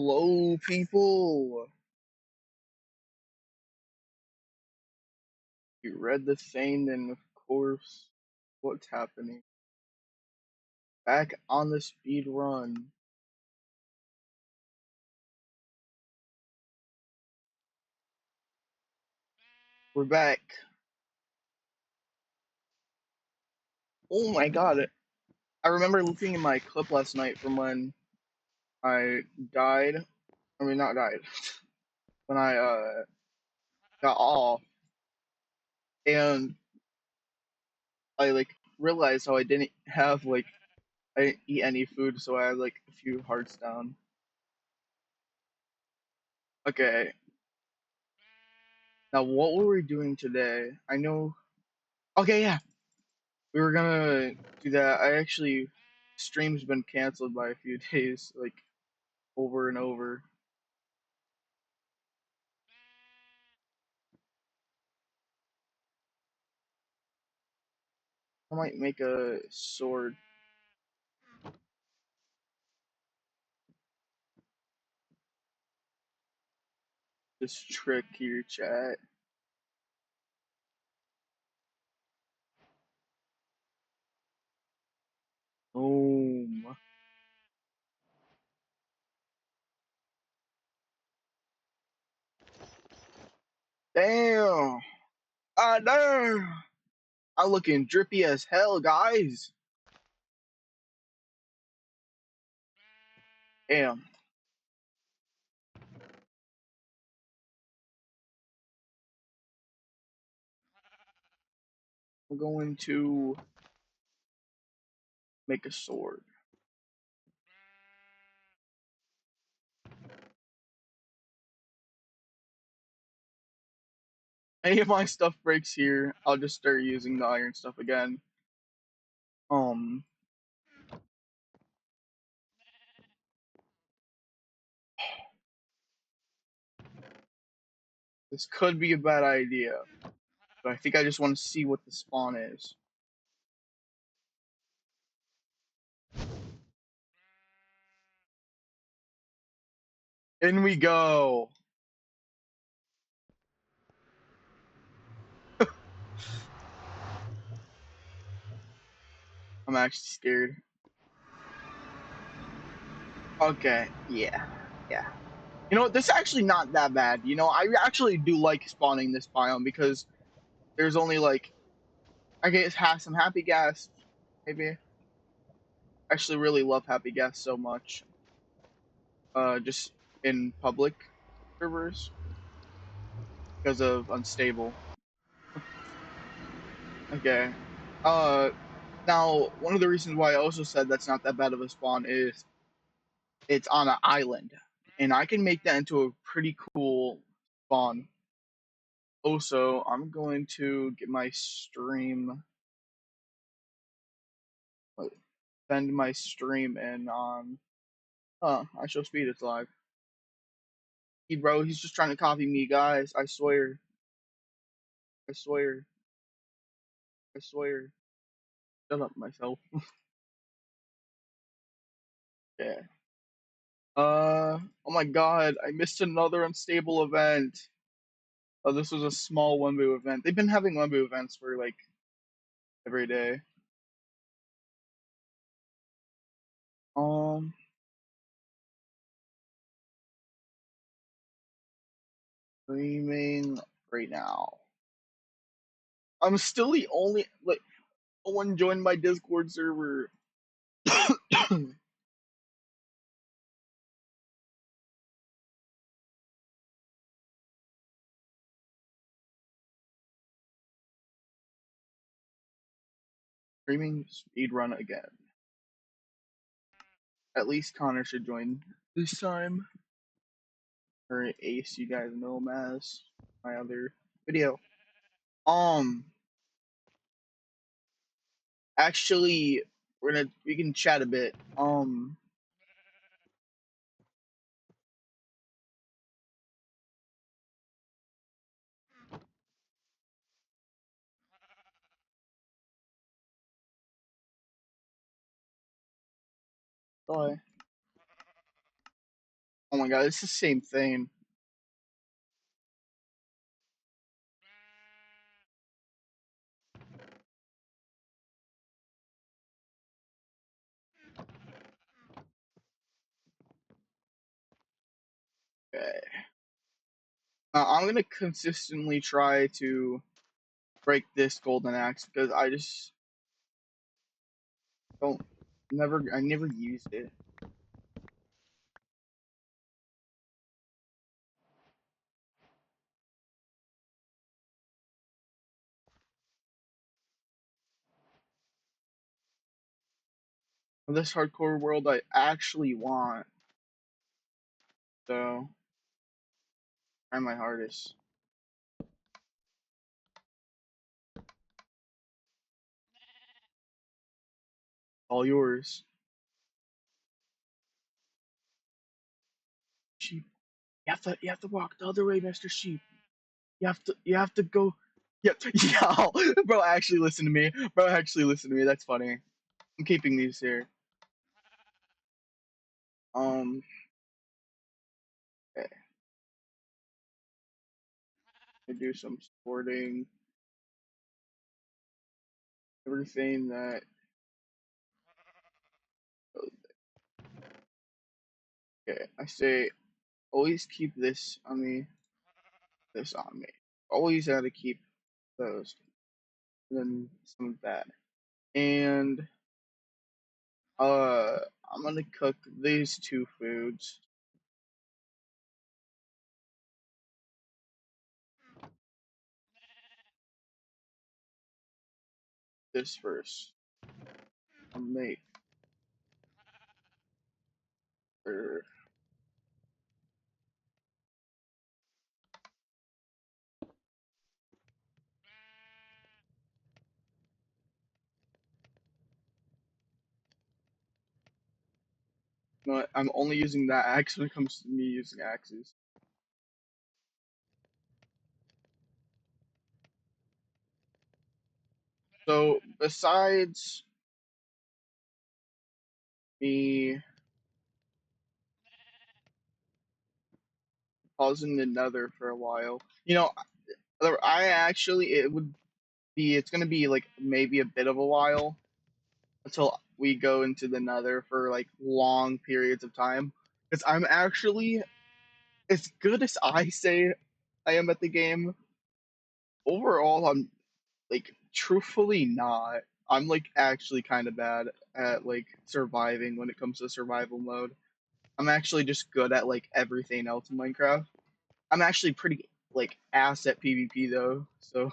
Hello, people. You read the thing, then of course, what's happening? Back on the speed run. We're back. Oh my god. I remember looking at my clip last night from when I died. I mean, not died. When I got off, and I realized how I didn't have I didn't eat any food, so I had a few hearts down. Okay, now what were we doing today? I know. Okay, yeah, we were gonna do that. I actually stream's been canceled by a few days, over and over. I might make a sword. This trick here, chat. Boom. Damn. Ah, damn. I'm looking drippy as hell, guys. Damn. I'm going to make a sword. Any of my stuff breaks here, I'll just start using the iron stuff again. Um, this could be a bad idea, but I think I just want to see what the spawn is. In we go. I'm actually scared. Okay, yeah, yeah. You know what? This is actually not that bad. I actually do like spawning this biome because there's only I guess have some happy gas. Maybe. I actually really love happy gas so much. Just in public servers because of unstable. Okay. Uh, Now one of the reasons why I also said that's not that bad of a spawn is it's on an island, and I can make that into a pretty cool spawn. Also, I'm going to get my stream, send my stream in on. I show speed. It's live. He bro, he's just trying to copy me, guys. I swear. I swear. I swear. Shut up, myself. Yeah. Oh my god, I missed another unstable event. Oh, this was a small Wembu event. They've been having Wembu events for every day. Um, Streaming right now. I'm still the only no one joined my Discord server. Streaming speedrun again. At least Connor should join this time. Or Ace, you guys know him as my other video. Um, Actually, we can chat a bit. Bye. Oh my god, it's the same thing. Okay. I'm gonna consistently try to break this golden axe because I just don't I never used it. This hardcore world I actually want, so try my hardest. All yours. Sheep. You have to walk the other way, Mr. Sheep. You have to go. Yep. Yeah, bro, actually listen to me. Bro, actually listen to me. That's funny. I'm keeping these here. Um, okay, I do some sporting, everything that. Okay, I say always keep this on me. This on me. Always got to keep those. And then some of that. And uh, I'm gonna cook these two foods. This first. I'll make. Or, no, I'm only using that axe when it comes to me using axes. So besides me pausing the nether for a while, I actually it would be it's gonna be like maybe a bit of a while until we go into the nether for like long periods of time. Because I'm actually as good as I say I am at the game, overall I'm like truthfully not. I'm like actually kind of bad at like surviving when it comes to survival mode. I'm actually just good at like everything else in Minecraft. I'm actually pretty like ass at PvP though. So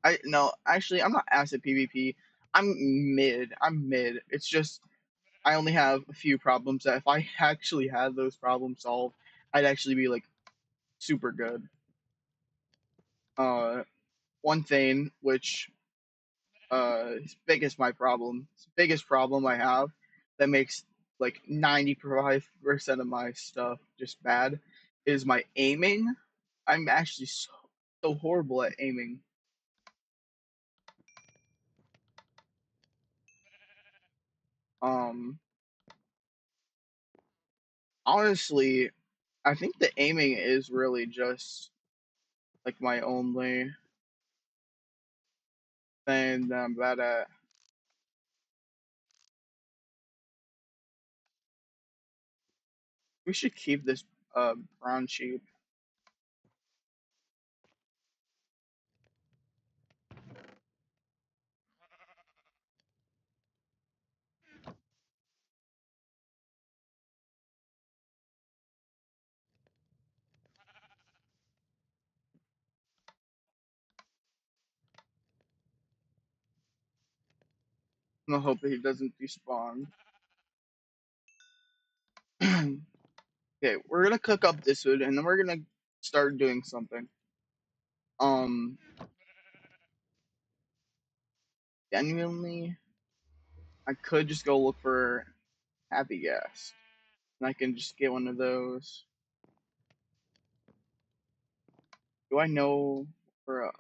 I no, actually I'm not ass at PvP. I'm mid. I'm mid. It's just I only have a few problems that if I actually had those problems solved, I'd actually be like super good. Uh One thing which biggest my problem, biggest problem I have that makes like 95% of my stuff just bad is my aiming. I'm actually so horrible at aiming. Um, Honestly, I think the aiming is really just like my only thing that I'm bad at. We should keep this brown sheep. I'm gonna hope that he doesn't despawn. Okay, we're gonna cook up this food and then we're gonna start doing something. Um, Genuinely, I could just go look for Happy Gas, and I can just get one of those. Do I know where a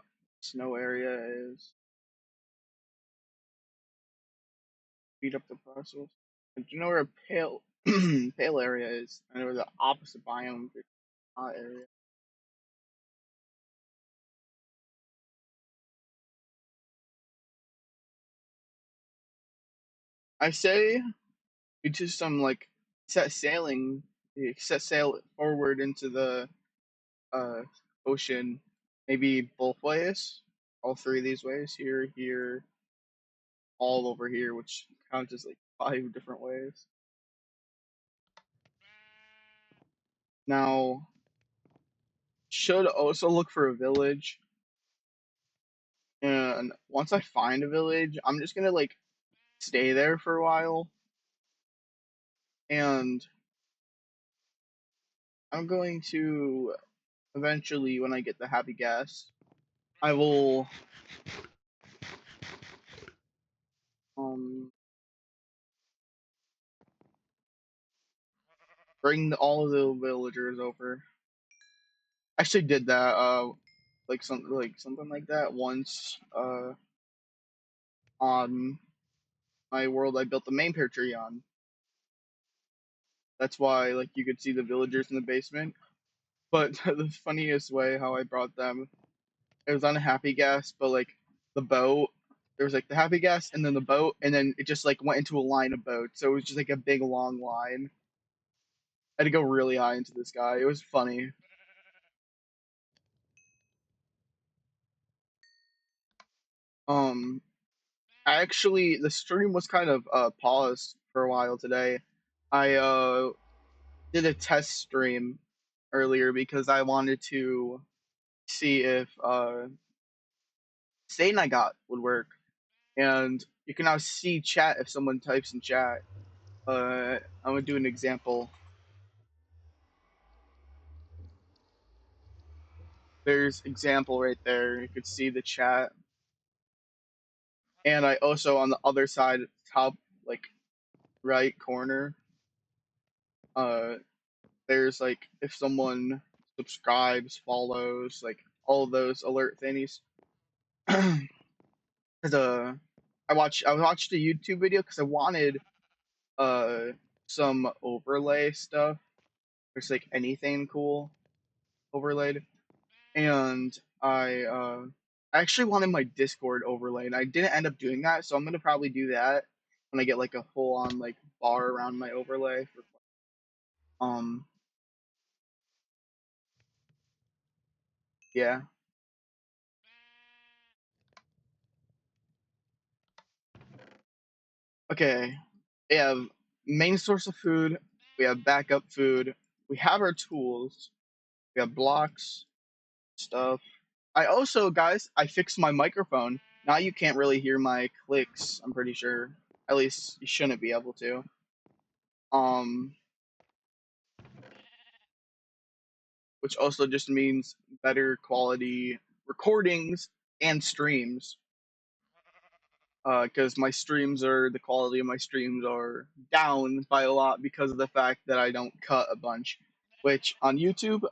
snow area is? Speed up the process. Do you know where a pale pale area is? I know where the opposite biome is hot area. I say we do some like set sailing, set sail forward into the uh ocean, maybe both ways, all three of these ways, here, here, all over here, which counts as like 5 different ways. Now, should also look for a village, and once I find a village, I'm just gonna like stay there for a while, and I'm going to eventually, when I get the happy gas, I will um bring all of the villagers over. I actually did that like something like that once on my world I built the main pear tree on. That's why like you could see the villagers in the basement. But the funniest way how I brought them, it was on a happy gas, but like the boat, there was like the happy gas and then the boat, and then it just like went into a line of boats. So it was just like a big long line. I had to go really high into the sky. It was funny. Um, I actually the stream was kind of paused for a while today. I did a test stream earlier because I wanted to see if Satan I got would work, and you can now see chat if someone types in chat. I'm gonna do an example. There's example right there. You could see the chat, and I also on the other side, top like right corner, uh, there's like if someone subscribes, follows, like all those alert thingies. Cause I watched a YouTube video because I wanted uh some overlay stuff. There's like anything cool overlaid, and I actually wanted my Discord overlaid. I didn't end up doing that, so I'm gonna probably do that when I get like a full on like bar around my overlay. Um, yeah. Okay. We have main source of food. We have backup food. We have our tools. We have blocks, stuff. I also, guys, I fixed my microphone. Now you can't really hear my clicks, I'm pretty sure. At least you shouldn't be able to. Um, which also just means better quality recordings and streams. Because my streams are the quality of my streams are down by a lot because of the fact that I don't cut a bunch. Which on YouTube,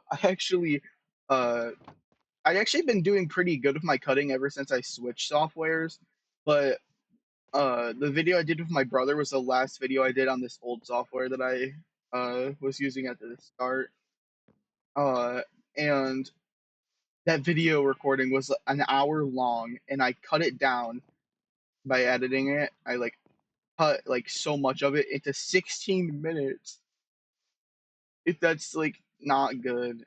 uh, I actually been doing pretty good with my cutting ever since I switched softwares. But the video I did with my brother was the last video I did on this old software that I was using at the start. Uh, and that video recording was an hour long, and I cut it down by editing it. I like cut like so much of it into 16 minutes. If that's like not good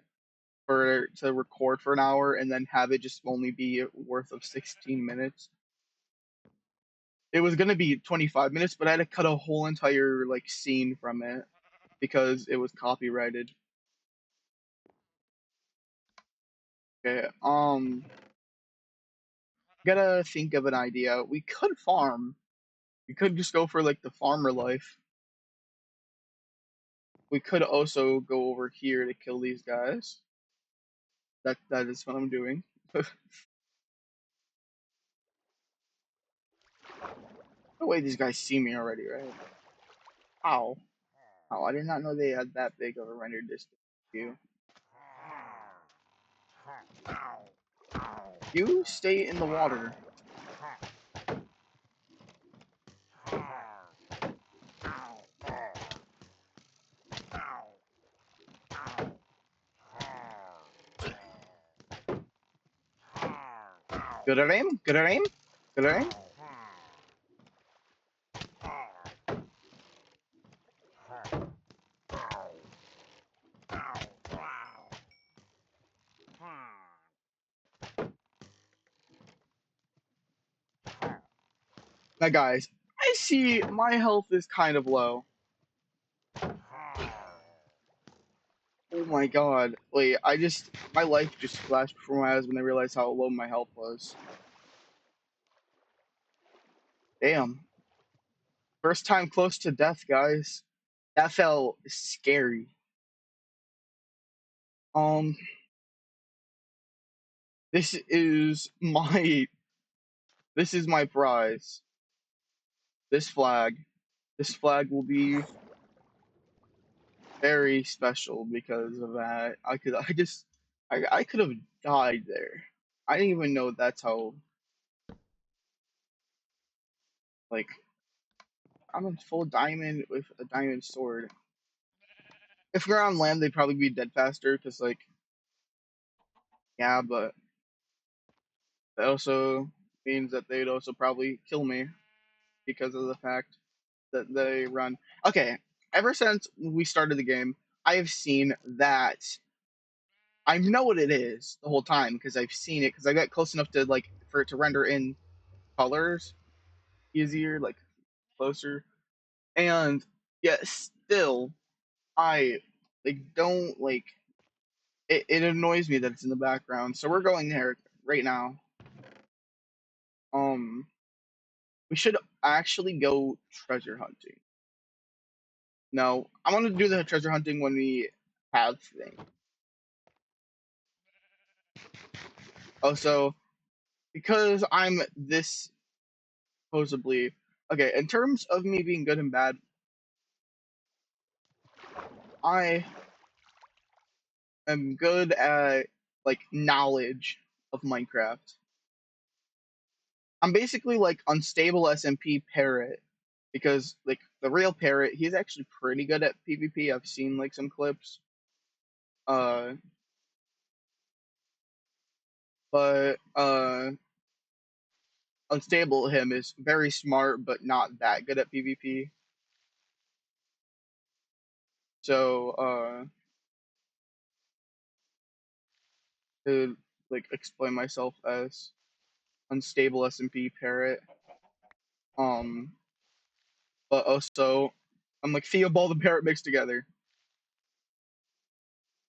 for to record for an hour and then have it just only be worth of 16 minutes. It was gonna be 25 minutes, but I had to cut a whole entire like scene from it because it was copyrighted. Okay, gotta think of an idea. We could farm. We could just go for like the farmer life. We could also go over here to kill these guys. That is what I'm doing. The way these guys see me already, right? How? How? I did not know they had that big of a render distance. You. You stay in the water. Good at aim. Good at aim. Good at aim. Now, guys, I see my health is kind of low. Oh my god. Wait, my life just flashed before my eyes when I realized how low my health was. Damn. First time close to death, guys. That felt scary. Um, this is my this is my prize. This flag. This flag will be very special because of that. I could have died there. I didn't even know that's how like I'm a full diamond with a diamond sword. If we're on land, they'd probably be dead faster because like yeah, but that also means that they'd also probably kill me because of the fact that they run. Okay, ever since we started the game, I have seen that I know what it is the whole time because I've seen it because I got close enough to like for it to render in colors easier, like closer. And yet still I like don't like it annoys me that it's in the background. So we're going there right now. Um we should actually go treasure hunting. No, I want to do the treasure hunting when we have things. Also, because I'm this supposedly okay, in terms of me being good and bad, I am good at like knowledge of Minecraft. I'm basically like unstable SMP parrot because like the real parrot, he's actually pretty good at PvP. I've seen like some clips. Uh, but unstable him is very smart but not that good at PvP. So to like explain myself as unstable SMP parrot. Um, but also I'm like Theobald and parrot mixed together.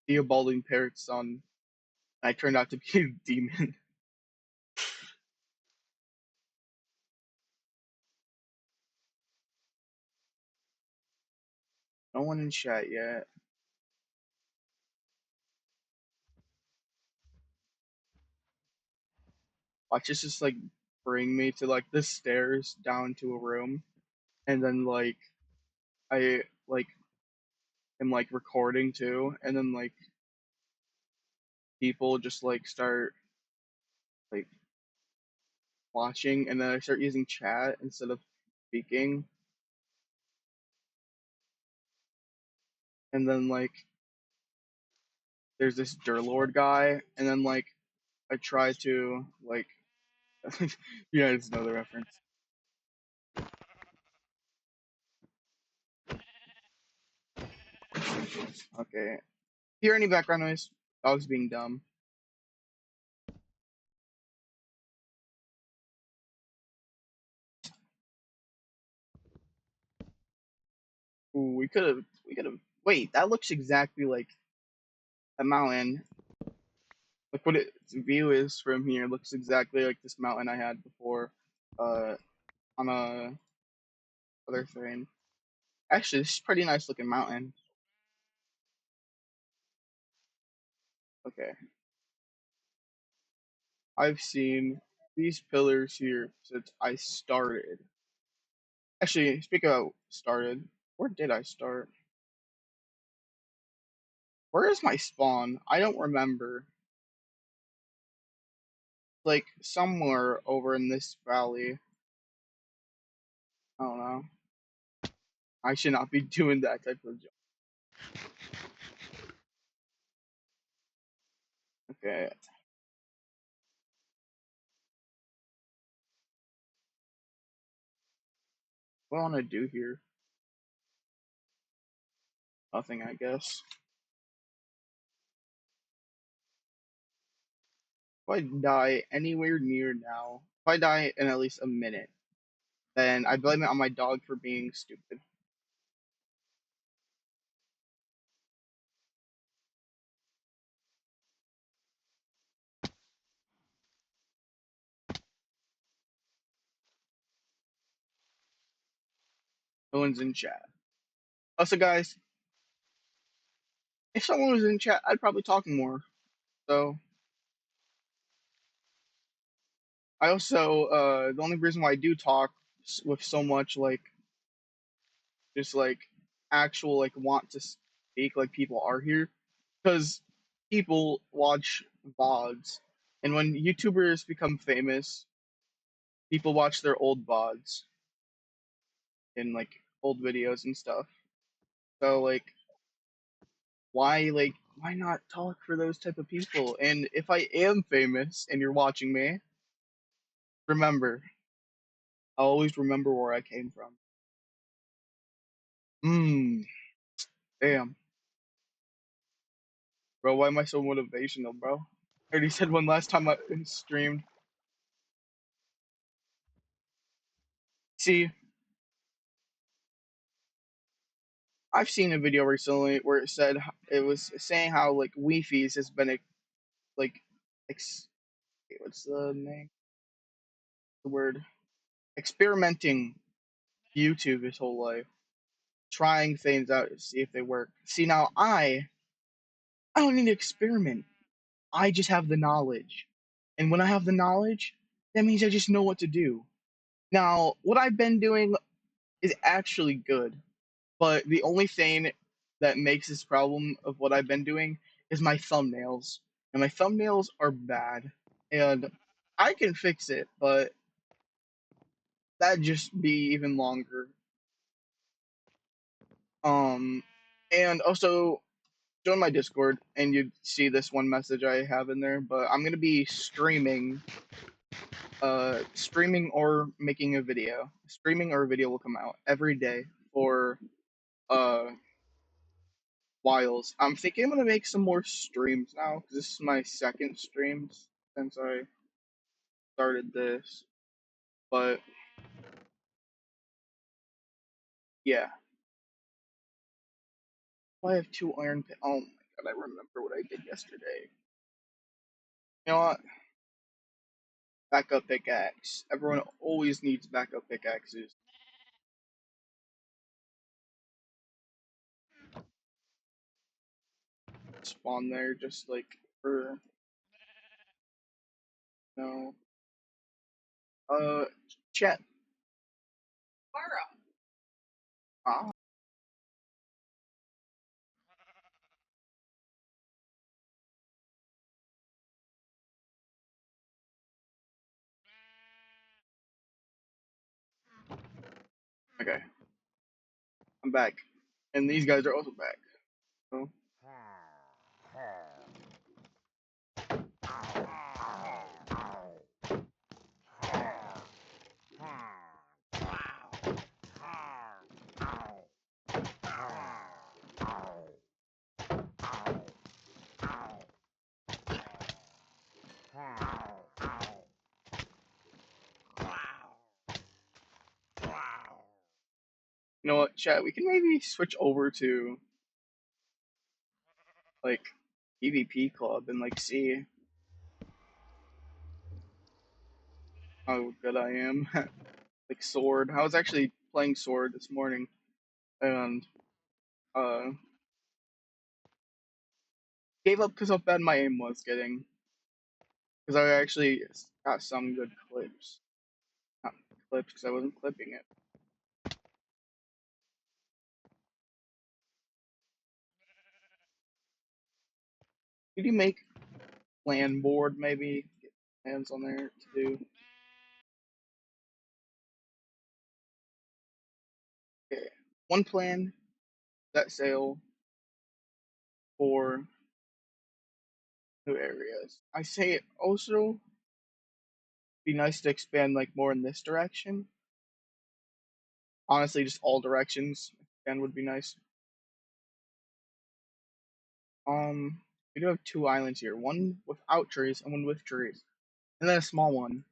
Theobald and parrot's son. I turned out to be a demon. No one in chat yet. Watch this just like bring me to like the stairs down to a room, and then like I like am like recording too, and then like people just like start like watching, and then I start using chat instead of speaking, and then like there's this Durlord guy, and then like I try to like you guys know the reference. Okay. Hear any background noise? Dogs being dumb. Ooh, we could have wait, that looks exactly like a mountain. Like what its view is from here looks exactly like this mountain I had before uh on a other thing. Actually, this is a pretty nice looking mountain. Okay. I've seen these pillars here since I started. Actually, speaking of started, where did I start? Where is my spawn? I don't remember. Like somewhere over in this valley. I don't know. I should not be doing that type of job. Okay. What do I want to do here? Nothing, I guess. If I die anywhere near now, if I die in at least a minute, then I blame it on my dog for being stupid. No one's in chat. Also, guys, if someone was in chat, I'd probably talk more. So I also the only reason why I do talk with so much like just like actual like want to speak like people are here because people watch VODs, and when YouTubers become famous, people watch their old VODs and like old videos and stuff. So like why not talk for those type of people? And if I am famous and you're watching me, remember, I'll always remember where I came from. Mmm, damn. Bro, why am I so motivational, bro? I already said one last time I streamed. See, I've seen a video recently where it said it was saying how like Wi-Fi's has been like ex, what's the name? The word experimenting YouTube his whole life, trying things out to see if they work. See now I don't need to experiment. I just have the knowledge, and when I have the knowledge, that means I just know what to do. Now, what I've been doing is actually good. But the only thing that makes this problem of what I've been doing is my thumbnails. And my thumbnails are bad. And I can fix it, but that'd just be even longer. Um and also join my Discord and you'd see this one message I have in there, but I'm gonna be streaming or making a video. Streaming or a video will come out every day for uh whiles. I'm thinking I'm gonna make some more streams now because this is my second stream since I started this. But yeah, I have two iron. Oh my god, I remember what I did yesterday. You know what? Backup pickaxe. Everyone always needs backup pickaxes. Spawn there just like for no. Uh, chat. Ah, okay, I'm back, and these guys are also back. So you know what, chat? We can maybe switch over to like PvP club and like see how good I am. Like sword. I was actually playing sword this morning and uh gave up because how bad my aim was getting. Because I actually got some good clips. Not clips because I wasn't clipping it. Could you make plan board maybe? Get plans on there to do. Okay. One plan, set sail for new areas. I say also be nice to expand like more in this direction. Honestly, just all directions again would be nice. Um, we do have two islands here, one without trees and one with trees, and then a small one.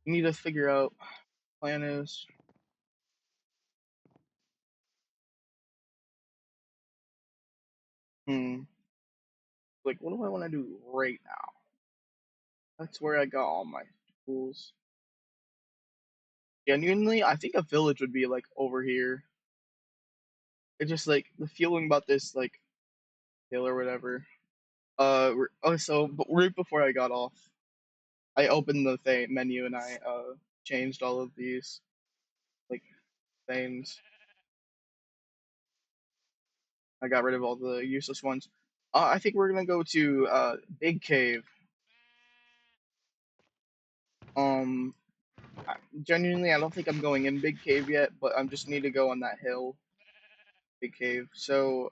We need to figure out plan is. Hmm. Like, what do I want to do right now? That's where I got all my tools. Genuinely, I think a village would be like over here. It's just like the feeling about this like hill or whatever. But right before I got off, I opened the menu and I changed all of these like things. I got rid of all the useless ones. I think we're gonna go to Big Cave. Um, Genuinely, I don't think I'm going in Big Cave yet, but I just need to go on that hill, Big Cave. So,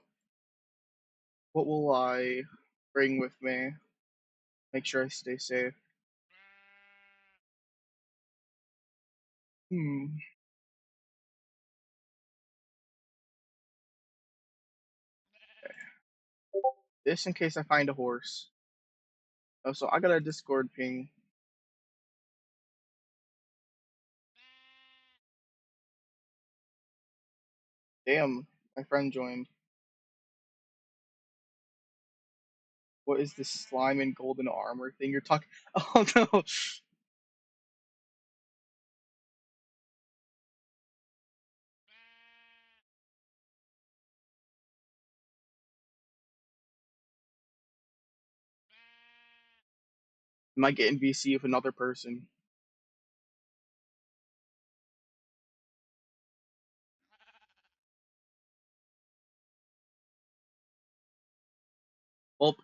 what will I bring with me? Make sure I stay safe. Hmm. This in case I find a horse. Oh, so I got a Discord ping. Damn, my friend joined. What is this slime and golden armor thing you're talking? Oh no! Might get in VC with another person. Well,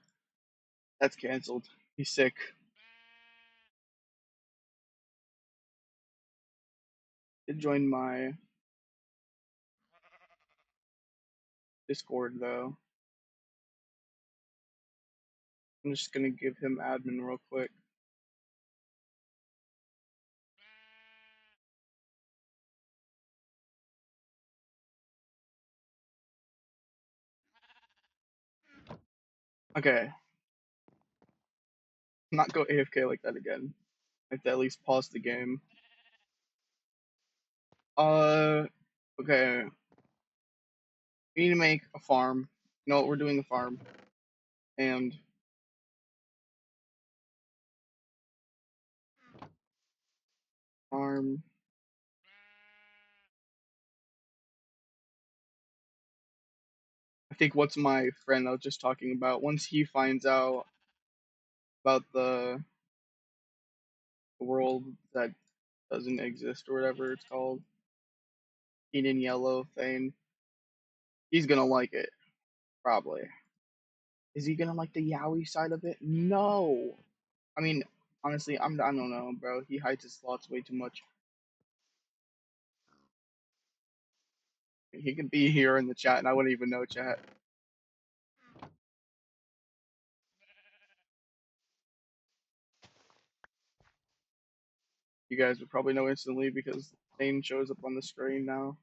that's canceled. He's sick. Did join my Discord though. I'm just gonna give him admin real quick. Okay, not go AFK like that again. I have to at least pause the game. Uh, okay. We need to make a farm. You know what? We're doing a farm. And farm. I think what's my friend I was just talking about. Once he finds out about the world that doesn't exist or whatever it's called, Eden Yellow thing, he's gonna like it. Probably. Is he gonna like the Yowie side of it? No. I mean, honestly, I don't know, bro. He hides his slots way too much. He could be here in the chat, and I wouldn't even know chat. You guys would probably know instantly because the name shows up on the screen now.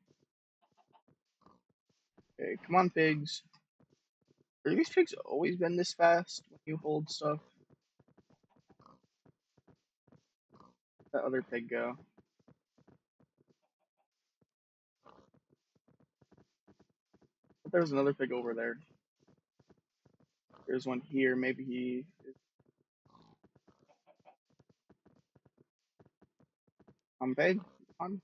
Okay, come on, pigs. Are these pigs always been this fast when you hold stuff? That other pig go. But there's another pig over there. There's one here. Maybe he. Pig. On.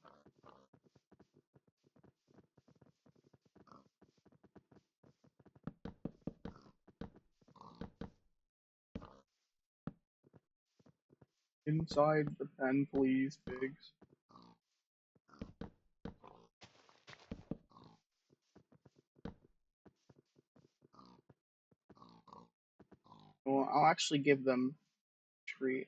Inside the pen, please, pigs. Well, I'll actually give them a treat.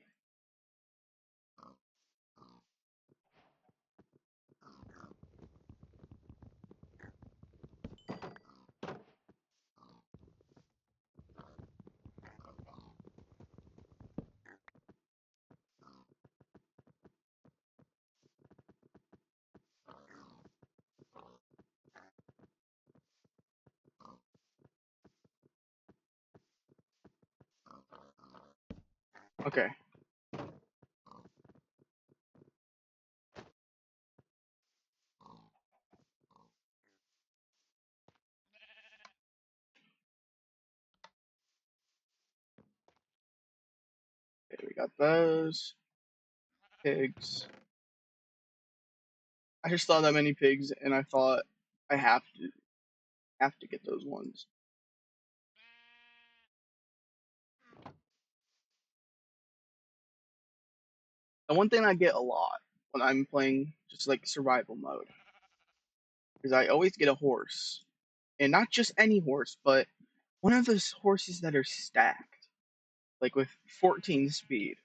Okay. Okay, we got those pigs. I just saw that many pigs, and I thought I have to get those ones. The one thing I get a lot when I'm playing just like survival mode is I always get a horse, and not just any horse, but one of those horses that are stacked, like with 14 speed.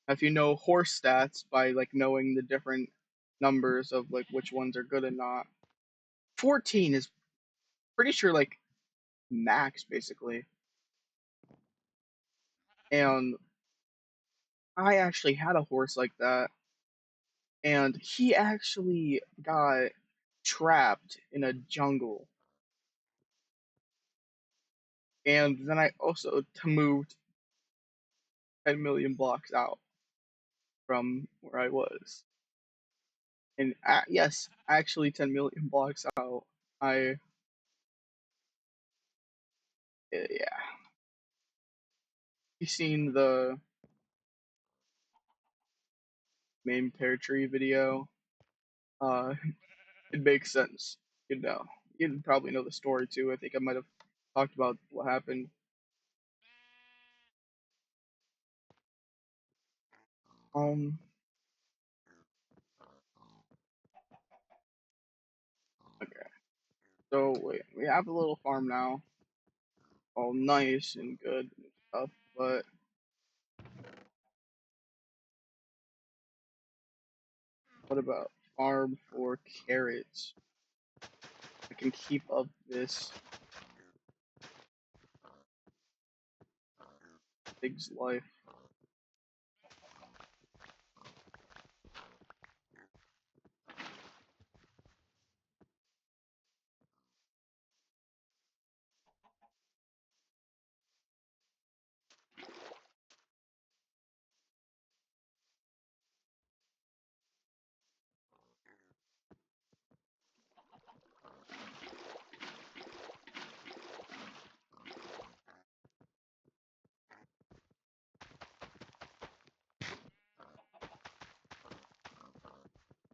If you know horse stats by like knowing the different numbers of like which ones are good and not, 14 is pretty sure like max basically. And I actually had a horse like that, and he actually got trapped in a jungle. And then I also moved 10 million blocks out from where I was. And yes, actually 10 million blocks out. Yeah. You seen the main pear tree video? Uh, it makes sense. You know, you probably know the story too. I think I might have talked about what happened. Um, okay. So wait, we have a little farm now, all nice and good and stuff. But what about farm for carrots? I can keep up this pig's life.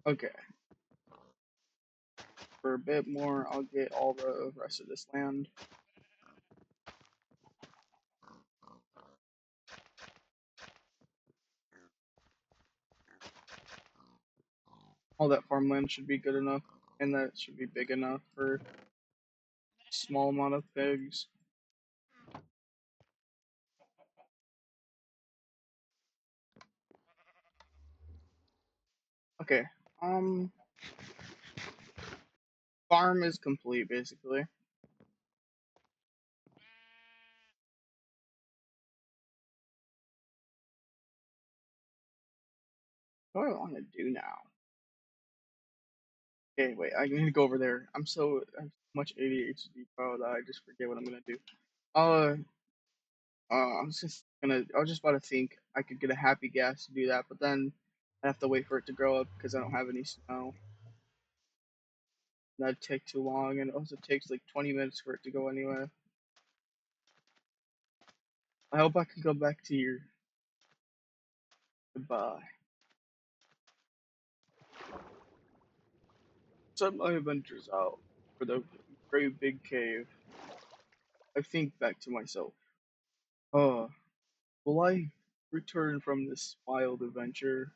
Okay, for a bit more, I'll get all the rest of this land. All that farmland should be good enough, and that should be big enough for a small amount of pigs. Okay, um, farm is complete basically. What do I want to do now? Okay, wait, I need to go over there. I have so much ADHD, bro, that I just forget what I'm gonna do. Uh, I was just about to think I could get a happy gas to do that, but then I have to wait for it to grow up because I don't have any snow. That'd take too long, and it also takes like 20 minutes for it to go anyway. I hope I can go back to your goodbye. Set my adventures out for the great big cave. I think back to myself. Oh, will I return from this wild adventure?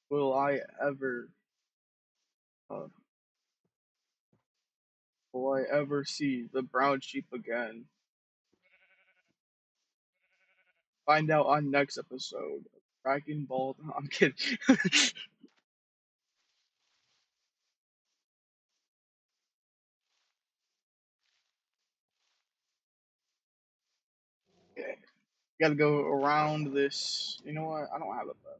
Will I ever, uh, will I ever see the brown sheep again? Find out on next episode of Dragon Ball. No, I'm kidding. Yeah, gotta go around this. You know what? I don't have a bow.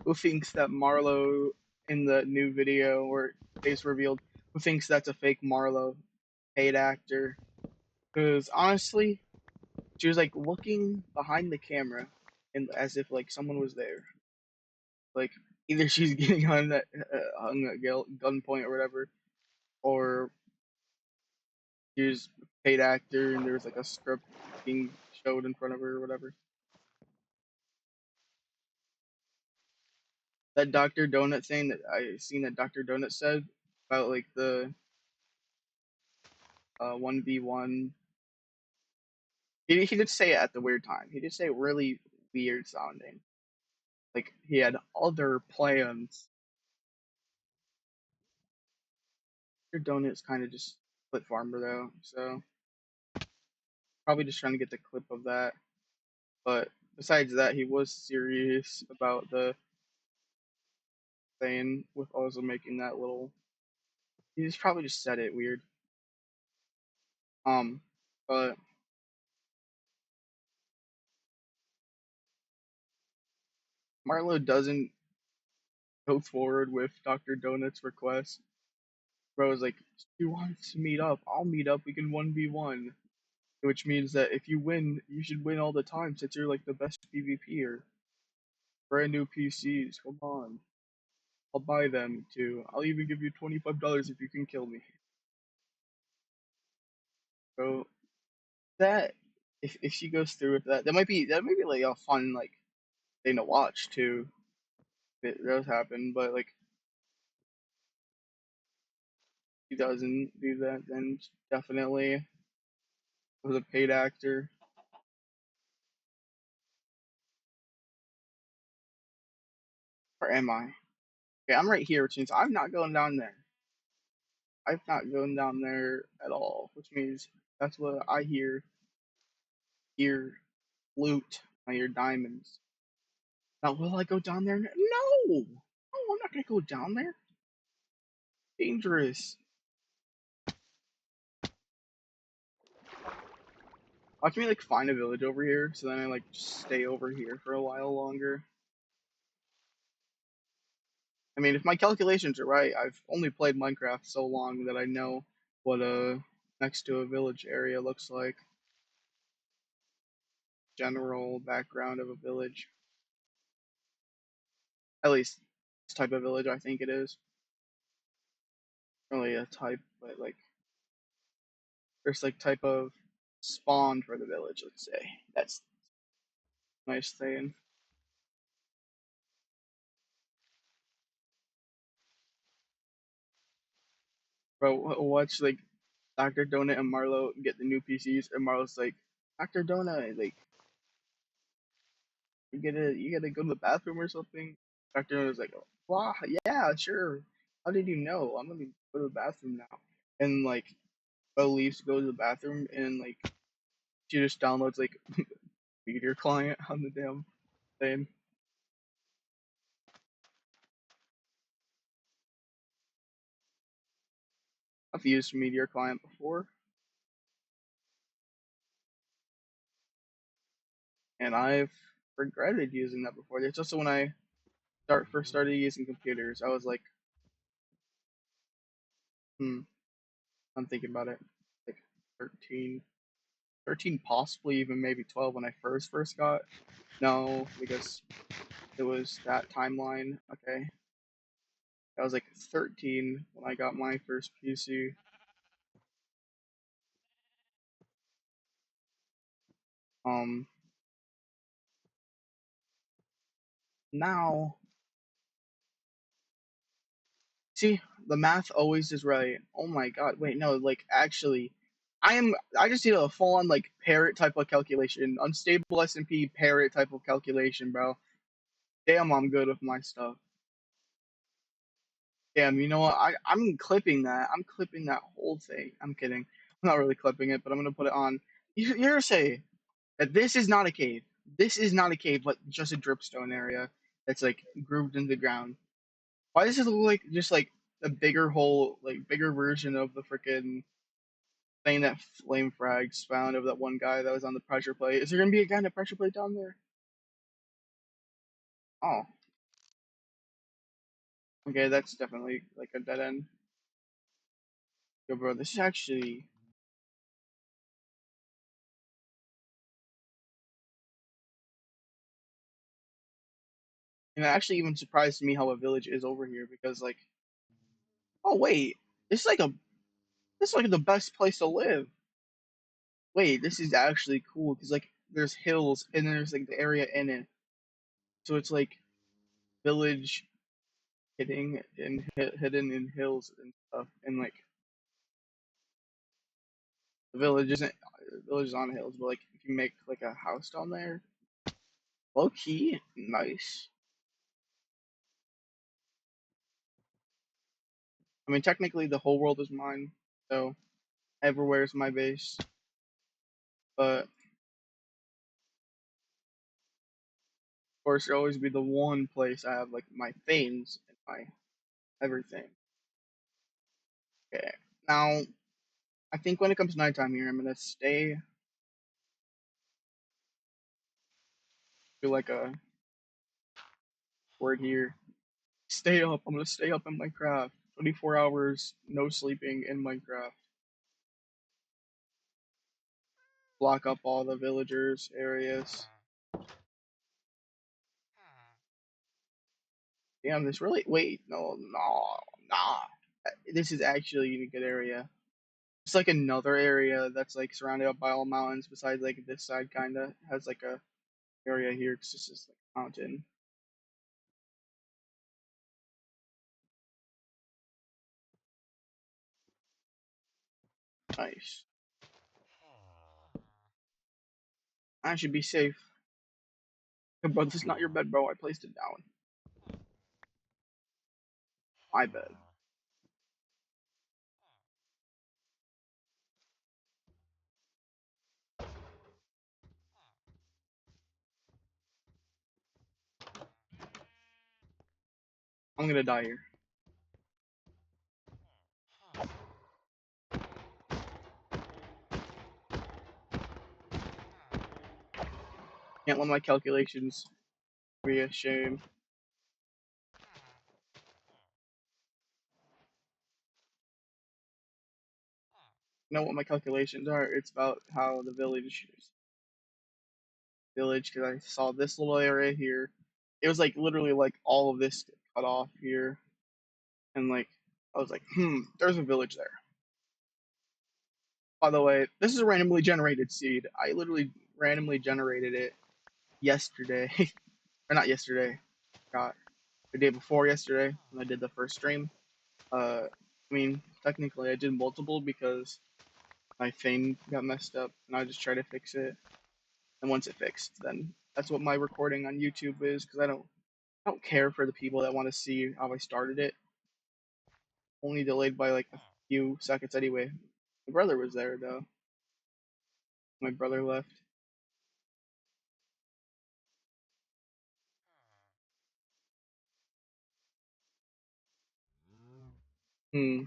who thinks that Marlo in the new video or face revealed, who thinks that's a fake Marlo paid actor. Because honestly, she was like looking behind the camera and as if like someone was there. Like either she's getting hung at gunpoint or whatever, or she was a paid actor and there was like a script being showed in front of her or whatever. That Dr. Donut thing that I seen that Dr. Donut said about like the 1v1. He did say it at the weird time. He did say really weird sounding. Like he had other plans. Dr. Donut's kind of just split farmer though, so probably just trying to get the clip of that. But besides that, he was serious about the thing with also making that little. He's probably just said it weird. Um, but Marlo doesn't go forward with Dr. Donut's request. Bro is like, she wants to meet up. I'll meet up. We can 1v1. Which means that if you win, you should win all the time since you're like the best PvPer. Brand new PCs, come on. I'll buy them too. I'll even give you $25 if you can kill me. So that if she goes through with that, that might be like a fun like thing to watch too. If it does happen, but like he doesn't do that, then definitely was a paid actor. Or am I? Okay, I'm right here, which means I'm not going down there. I'm not going down there at all, which means that's what I hear. Hear loot. I hear diamonds. Now, will I go down there? No! No, I'm not gonna go down there. Dangerous. Watch me like find a village over here, so then I like just stay over here for a while longer. I mean, if my calculations are right, I've only played Minecraft so long that I know what a next to a village area looks like. General background of a village. At least this type of village, I think it is. Really a type, but like there's like type of spawn for the village. Let's say that's a nice thing. But watch like Dr. Donut and Marlo get the new PCs, and Marlo's like, Dr. Donut, like you gotta go to the bathroom or something. Dr. Donut's like, wow, yeah, sure. How did you know? I'm gonna go to the bathroom now. And like Bo leaves to go to the bathroom, and like she just downloads like Meteor client on the damn thing. I've used Meteor client before, and I've regretted using that before. It's just when I first started using computers, I was like, hmm, I'm thinking about it. Like 13, 13, possibly even maybe 12 when I first got. No, because it was that timeline. Okay, I was like 13 when I got my first PC. Um, now see the math always is right. Oh my god, wait, no, like actually, I just did a full on like parrot type of calculation, unstable S&P parrot type of calculation, bro. Damn, I'm good with my stuff. Damn, you know what? I'm clipping that. I'm clipping that whole thing. I'm kidding. I'm not really clipping it, but I'm gonna put it on. You're say that this is not a cave. This is not a cave, but just a dripstone area that's like grooved into the ground. Why does it look like just like a bigger hole, like bigger version of the freaking thing that Flame Frags found of that one guy that was on the pressure plate? Is there gonna be a guy in the pressure plate down there? Oh, Okay, that's definitely like a dead end. Yo, bro, this is actually. And it actually even surprised me how a village is over here because, like, oh wait, this is like a this is like the best place to live. Wait, this is actually cool because like there's hills and then there's like the area in it, so it's like village hidden in hills and stuff, and like the village isn't the village is on hills, but like if you make like a house down there, low key, nice. I mean, technically the whole world is mine, so everywhere is my base, but of course there'll always be the one place I have like my things and my everything. Okay, now I think when it comes nighttime here, I'm gonna stay do like a word here. Stay up. I'm gonna stay up in Minecraft. 24 hours, no sleeping in Minecraft. Block up all the villagers areas. Damn, this really. Wait, no, nah. This is actually a good area. It's like another area that's like surrounded up by all mountains. Besides, like this side, kinda has like a area here because this is like a mountain. Nice. I should be safe. Bro, this is not your bed, bro. I placed it down. My bed. I'm gonna die here. Can't let my calculations be a shame. Know what my calculations are. It's about how the village because I saw this little area here. It was like literally like all of this cut off here, and like I was like, there's a village there. By the way, this is a randomly generated seed. I literally randomly generated it yesterday, or not yesterday. God, the day before yesterday when I did the first stream. I mean, technically I did multiple because my thing got messed up, and I just tried to fix it. And once it fixed, then that's what my recording on YouTube is because I don't care for the people that want to see how I started it. Only delayed by like a few seconds anyway. My brother was there though. My brother left. Hmm.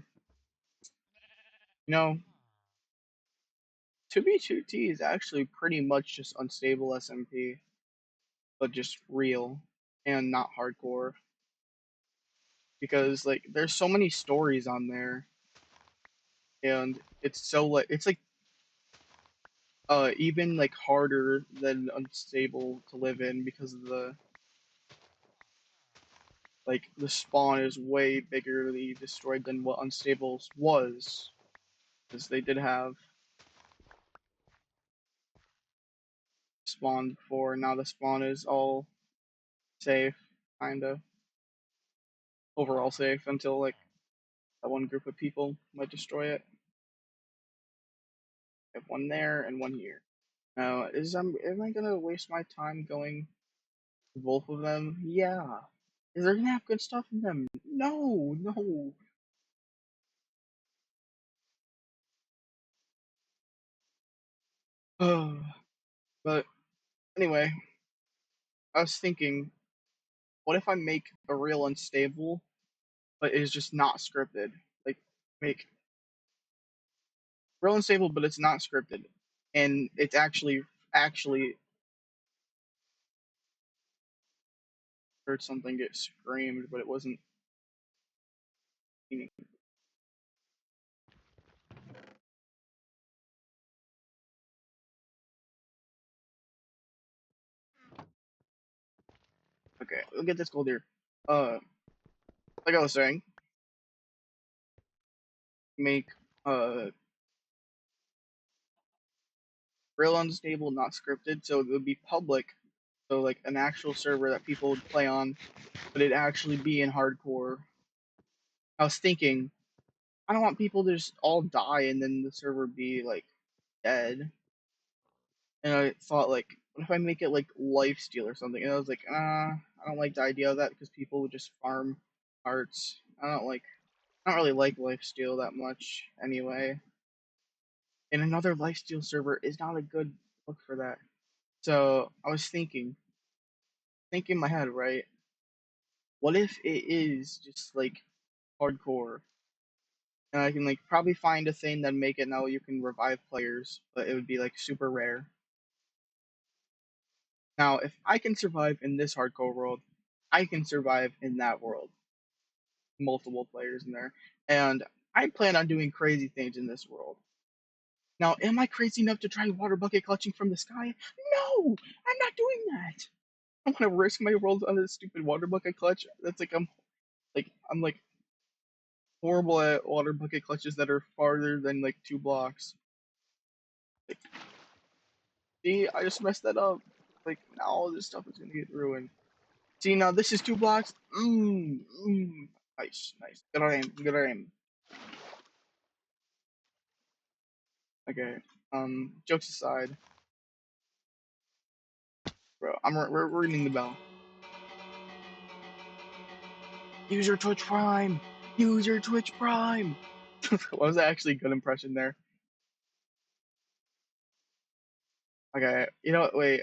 You know, 2B2T is actually pretty much just unstable SMP, but just real and not hardcore. Because like there's so many stories on there, and it's so like it's like even like harder than unstable to live in because of the like the spawn is way biggerly destroyed than what unstable was because they did have spawn before. Now the spawn is all safe, kinda overall safe until like that one group of people might destroy it. I have one there and one here. Now, am I gonna waste my time going to both of them? Yeah. Is they're gonna have good stuff in them? No, no. But anyway, I was thinking, what if I make a real unstable, but it's just not scripted? Like make real unstable, but it's not scripted, and it's actually heard something get screamed, but it wasn't Okay, we'll get this gold here. Uh, like I was saying, make real unstable, not scripted, so it would be public. So like an actual server that people would play on, but it'd actually be in hardcore. I was thinking, I don't want people to just all die and then the server be like dead. And I thought like, what if I make it like lifesteal or something? And I was like, I don't like the idea of that because people would just farm hearts. I don't really like lifesteal that much anyway. And another lifesteal server is not a good look for that. So I was thinking in my head, right? What if it is just like hardcore, and I can like probably find a thing that make it now you can revive players, but it would be like super rare. Now, if I can survive in this hardcore world, I can survive in that world. Multiple players in there, and I plan on doing crazy things in this world. Now, am I crazy enough to try water bucket clutching from the sky? No, I'm not doing that. I want to risk my world on this stupid water bucket clutch. That's like I'm horrible at water bucket clutches that are farther than like 2 blocks. Like, see, I just messed that up. Like now all this stuff is gonna get ruined. See, now this is 2 blocks. Nice, nice. Good on aim. Good on aim. Okay. Jokes aside, bro. We're ringing the bell. Use your Twitch Prime. Use your Twitch Prime. Was that actually a good impression there? Okay. You know what? Wait.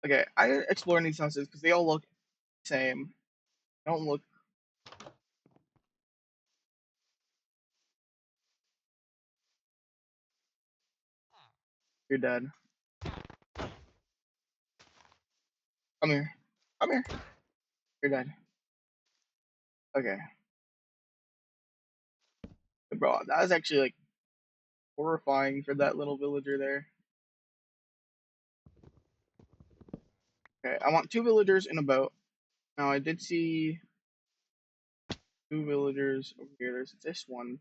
Okay. I exploring these houses because they all look the same. They don't look. You're dead. Come here. Come here. You're dead. Okay. Bro, that was actually like horrifying for that little villager there. Okay, I want 2 villagers in a boat. Now I did see 2 villagers over here. There's this one.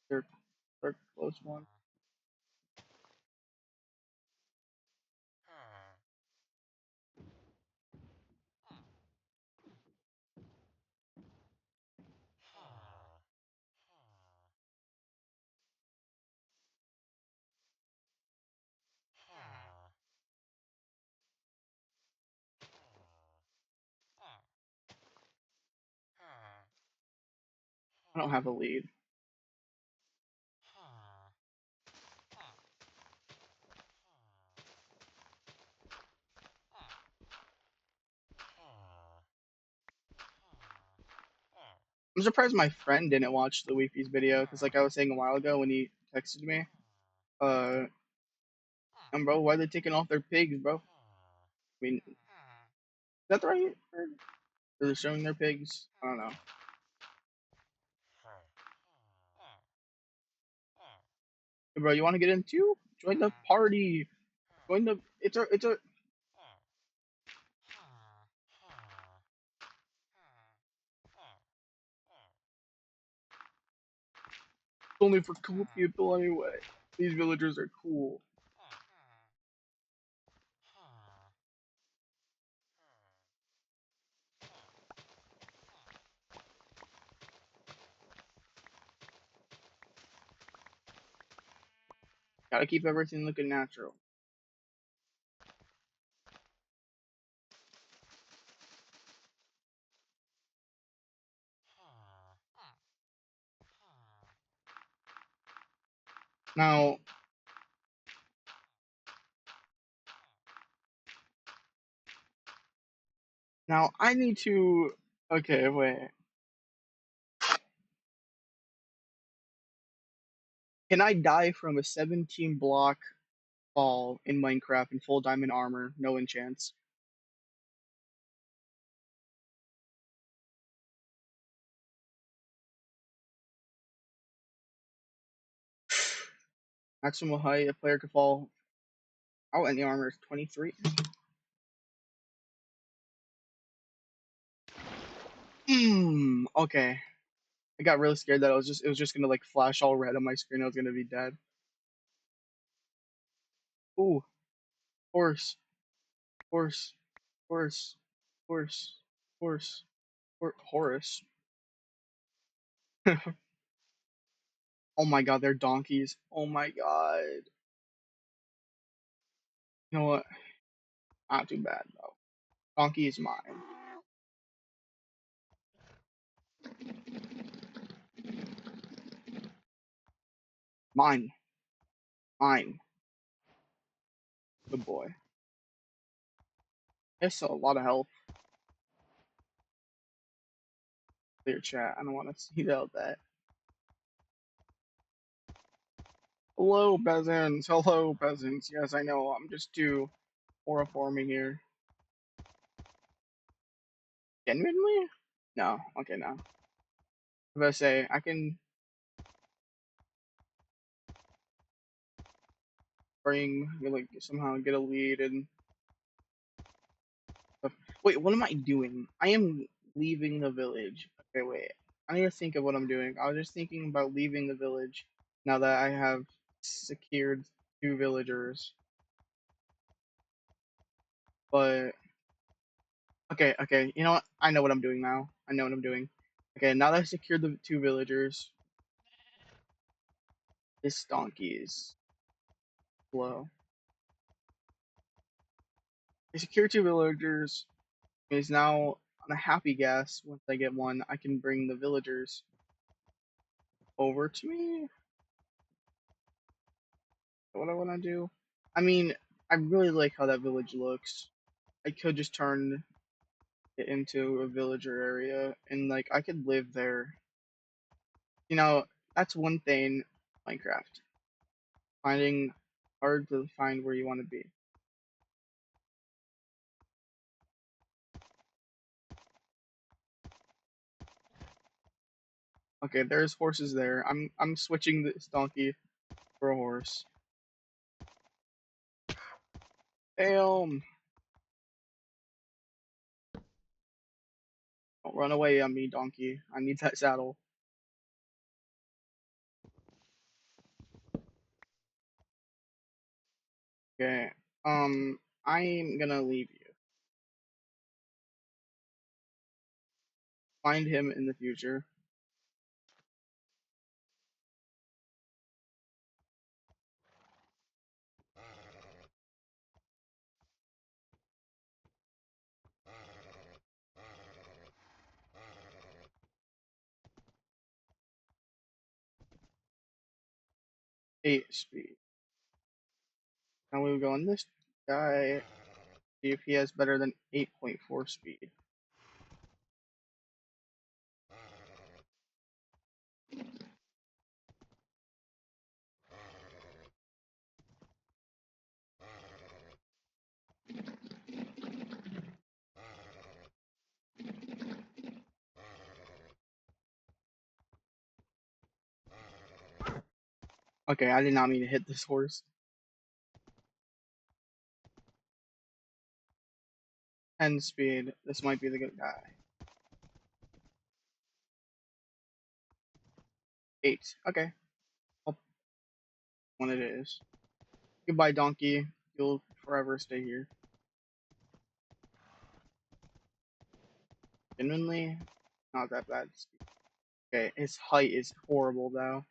They're close one. I don't have a lead. I'm surprised my friend didn't watch the Weepies video because, like I was saying a while ago when he texted me, uh, and bro, why are they taking off their pigs, bro? I mean, is that the right word? They're showing their pigs. I don't know. Hey, bro, you want to get in too? Join the party. Join the. It's only for cool people anyway. These villagers are cool. Gotta keep everything looking natural. Now, now I need to. Okay, wait. Can I die from a 17 block fall in Minecraft in full diamond armor, no enchants? Maximum height a player could fall out in the armor is 23. Okay. I got really scared that it was just gonna like flash all red on my screen. I was gonna be dead. Ooh, horse, horse, horse, horse, horse, horse. Oh my god, they're donkeys. Oh my god. You know what? Not too bad though. Donkey is mine. Mine. Mine. Good boy. It's a lot of health. Clear chat. I don't want to see that. Hello, peasants. Hello, peasants. Yes, I know. I'm just too farming here. Genuinely? No. Okay, no. If I say I can bring like somehow get a lead and stuff. Wait, what am I doing? I am leaving the village. Okay, wait. I need to think of what I'm doing. I was just thinking about leaving the village now that I have secured 2 villagers. But okay. You know what? I know what I'm doing now. I know what I'm doing. Okay, now that I secured the 2 villagers, this donkey is slow. I secured 2 villagers. Is now on a happy gas. Once I get one, I can bring the villagers over to me. What I want to do? I mean, I really like how that village looks. I could just turn it into a villager area and like I could live there. You know, that's one thing Minecraft. Finding hard to find where you want to be. Okay, there's horses there. I'm switching this donkey for a horse. Damn. Don't run away on me, donkey. I need that saddle. Okay. I'm gonna leave you. Find him in the future. Eight speed. Now we will go on this guy. See if he has better than 8.4 speed. Okay, I did not mean to hit this horse. 10 speed. This might be the good guy. 8. Okay. Well, one it is. Goodbye, donkey. You'll forever stay here. Genuinely, not that bad. Okay, his height is horrible though.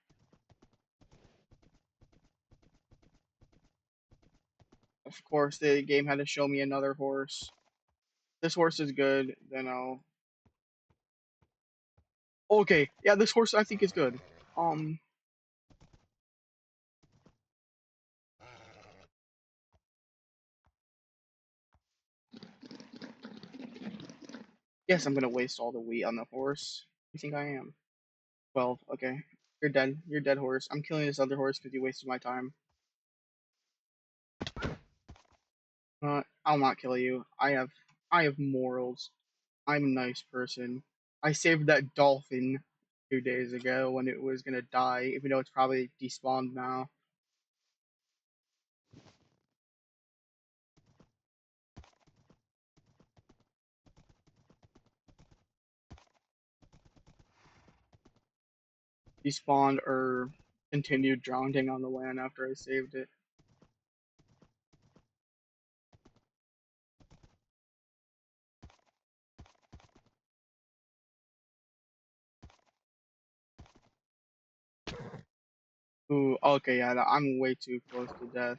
Of course, the game had to show me another horse. This horse is good, then I'll. Okay, yeah, this horse I think is good. Um, yes, I'm gonna waste all the wheat on the horse. You think I am? 12. Okay, you're dead. You're dead, horse. I'm killing this other horse because you wasted my time. I'll not kill you. I have morals. I'm a nice person. I saved that dolphin 2 days ago when it was gonna die, even though it's probably despawned now. despawned or continued drowning on the land after I saved it. Ooh, okay, yeah, I'm way too close to death.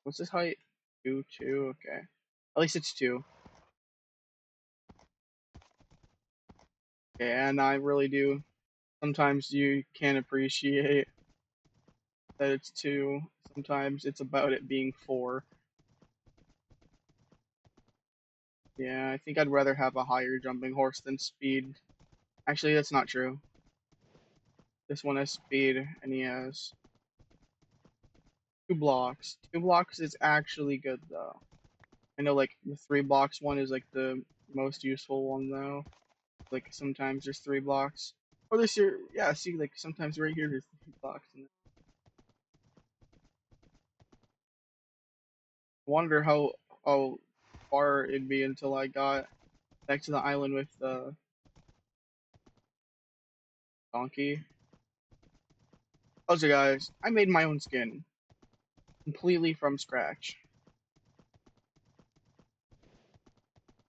What's this height? 2, 2, okay. At least it's 2. Okay, and I really do. Sometimes you can't appreciate that it's 2. Sometimes it's about it being 4. Yeah, I think I'd rather have a higher jumping horse than speed. Actually, that's not true. This one has speed, and he has 2 blocks. 2 blocks is actually good, though. I know, like, the 3 blocks one is, like, the most useful one, though. Like, sometimes there's 3 blocks. Or this here, yeah, see, like, sometimes right here there's 3 blocks. And I wonder how far it'd be until I got back to the island with the donkey. Also, guys, I made my own skin. Completely from scratch.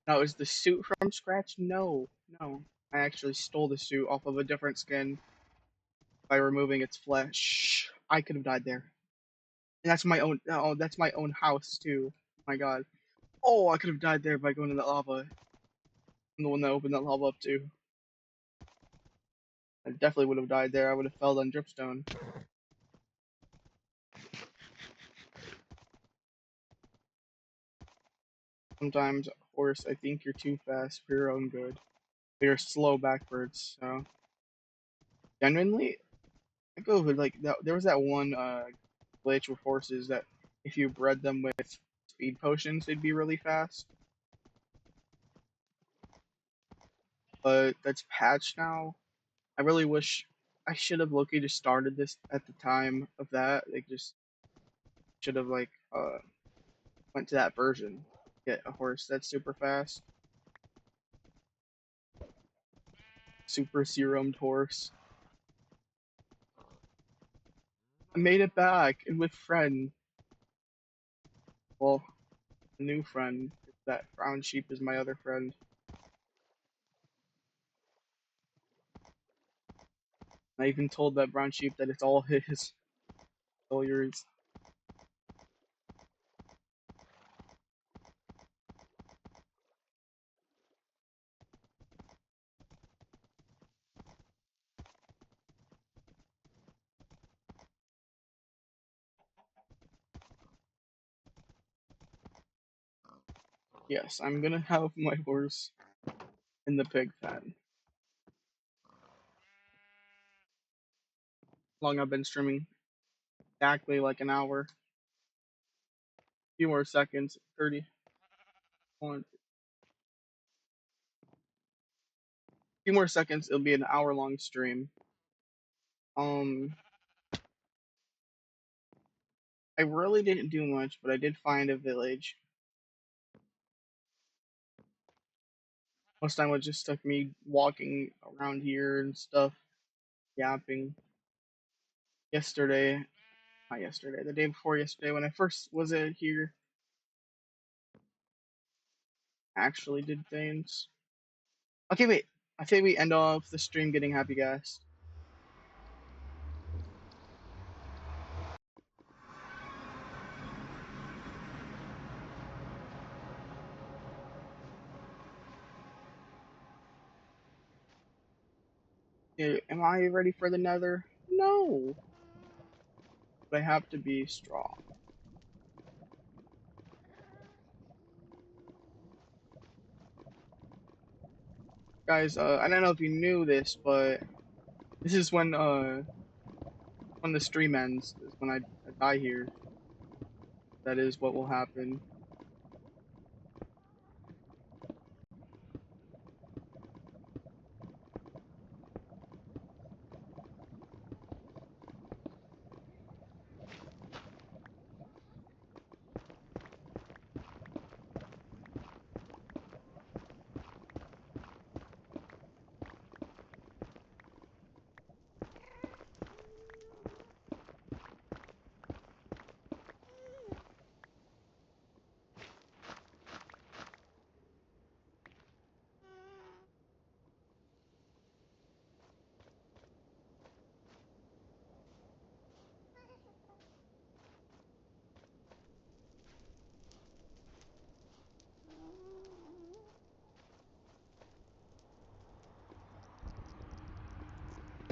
Now, is the suit from scratch? No, no. I actually stole the suit off of a different skin by removing its flesh. I could have died there. And that's my own. Oh, that's my own house too. My God. Oh, I could have died there by going in the lava. I'm the one that opened that lava up too. I definitely would have died there. I would have fell on dripstone. Sometimes, horse, I think you're too fast for your own good. But you're slow backwards. So genuinely, I go with like that. There was that one glitch with horses that if you bred them with speed potions, they'd be really fast. But that's patched now. I really wish I should have Loki just started this at the time of that. Like just should have like went to that version. Get a horse that's super fast. Super serumed horse. I made it back and with friend. Well, a new friend. That brown sheep is my other friend. I even told that brown sheep that it's all his, all yours. Yes, I'm gonna have my horse in the pig pen. Long I've been streaming? Exactly like an hour. Few more seconds. 31. Few more seconds. It'll be an hour long stream. Um, I really didn't do much, but I did find a village. Most time it just took me walking around here and stuff, yapping. Yesterday, not yesterday, the day before yesterday, when I first was here, actually did things. Okay, wait. I think we end off the stream getting happy gas. Am I ready for the nether? No, but I have to be strong. Guys, I don't know if you knew this, but this is when the stream ends, is when I die here. That is what will happen.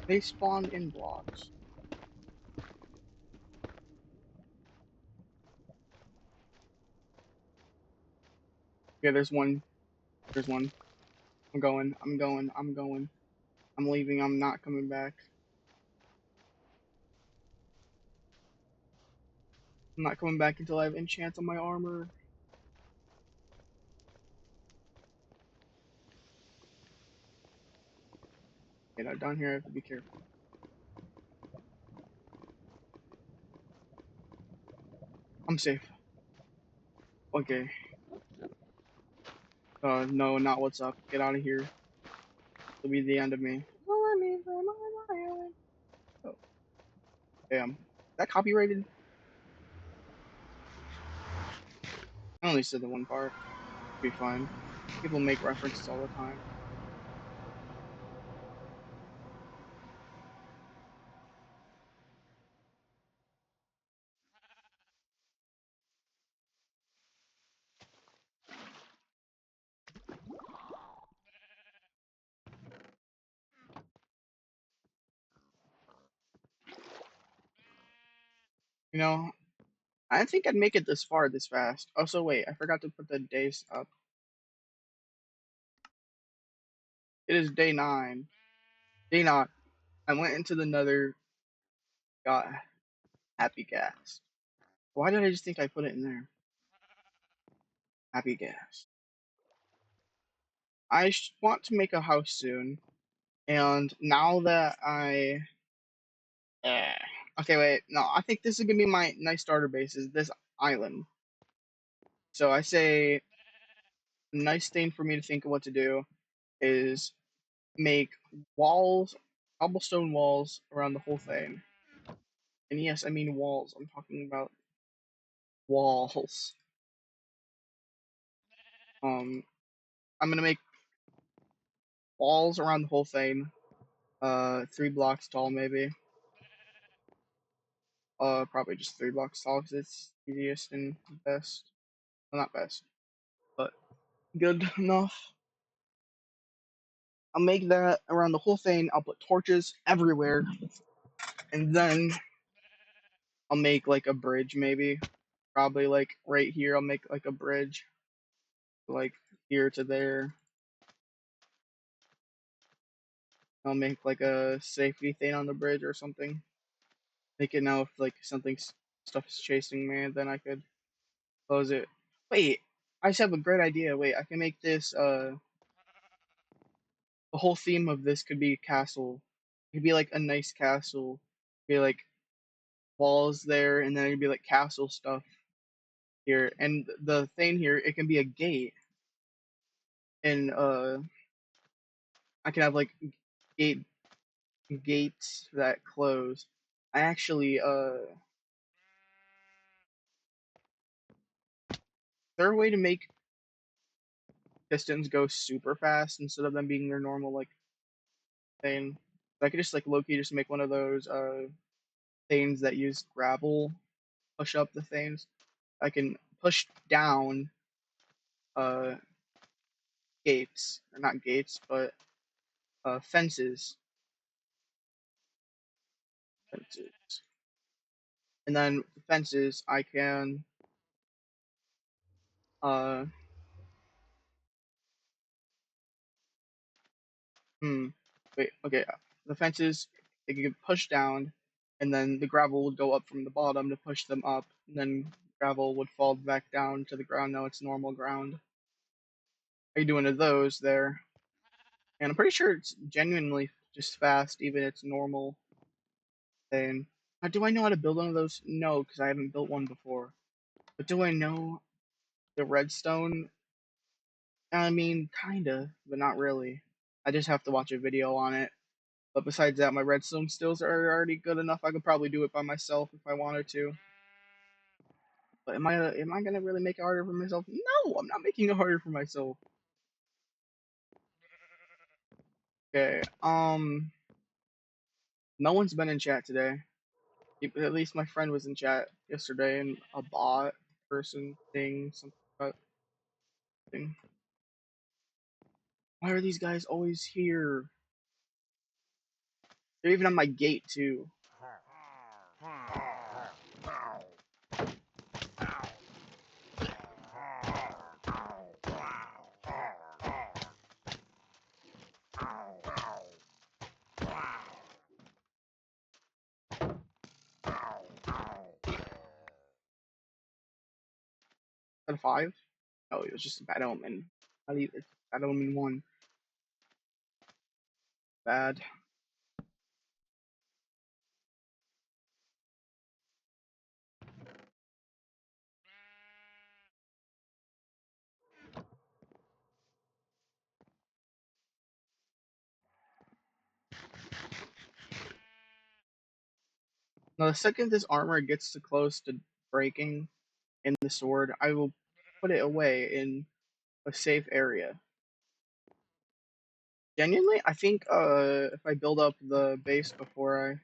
They spawn in blocks. Yeah, there's one. There's one. I'm going. I'm going. I'm going. I'm leaving. I'm not coming back. I'm not coming back until I have enchant on my armor. You know, down here I have to be careful. I'm safe. Okay. No, not what's up. Get out of here. It'll be the end of me. Oh, damn. Is that copyrighted? I only said the one part. Be fine. People make references all the time. You know, I didn't think I'd make it this far this fast. Also, wait, I forgot to put the days up. It is day 9. Day 9. I went into the nether, got happy gas. Why did I just think I put it in there? Happy gas. Want to make a house soon, and now that Eh. Okay, wait, no, I think this is gonna be my nice starter base, is this island. So I say, a nice thing for me to think of what to do is make walls, cobblestone walls around the whole thing. And yes, I mean walls. I'm talking about walls. Um, I'm gonna make walls around the whole thing. 3 blocks tall, maybe. Probably just 3 blocks tall because it's easiest and best. Well, not best, but good enough. I'll make that around the whole thing. I'll put torches everywhere, and then I'll make like a bridge, maybe. Probably like right here. I'll make like a bridge, like here to there. I'll make like a safety thing on the bridge or something. Make it now if like stuff's chasing me, then I could close it. Wait, I just have a great idea. Wait, I can make this. The whole theme of this could be castle. It could be like a nice castle. Be like walls there, and then it'd be like castle stuff here. And the thing here, it can be a gate, and I can have like gate gates that close. I actually is there a way to make pistons go super fast instead of them being their normal like thing? I could just like Loki just make one of those things that use gravel push up the things. I can push down uh gates, or not gates, but fences, fences. And then the fences I can uh hmm wait, okay, the fences they can get pushed down, and then the gravel would go up from the bottom to push them up, and then gravel would fall back down to the ground. Now it's normal ground. Are you doing to those there? And I'm pretty sure it's genuinely just fast, even its normal thing. Do I know how to build one of those? No, because I haven't built one before. But do I know the redstone? I mean, kinda, but not really. I just have to watch a video on it. But besides that, my redstone skills are already good enough. I could probably do it by myself if I wanted to. But am I gonna really make it harder for myself? No, I'm not making it harder for myself. Okay. No one's been in chat today. At least my friend was in chat yesterday, and a bot person thing, something about thing. Why are these guys always here? They're even on my gate too. Out of five? Oh, it was just a bad omen. Not even bad omen one. Bad. Now, the second this armor gets too close to breaking in the sword, I will put it away in a safe area. Genuinely, I think if I build up the base before I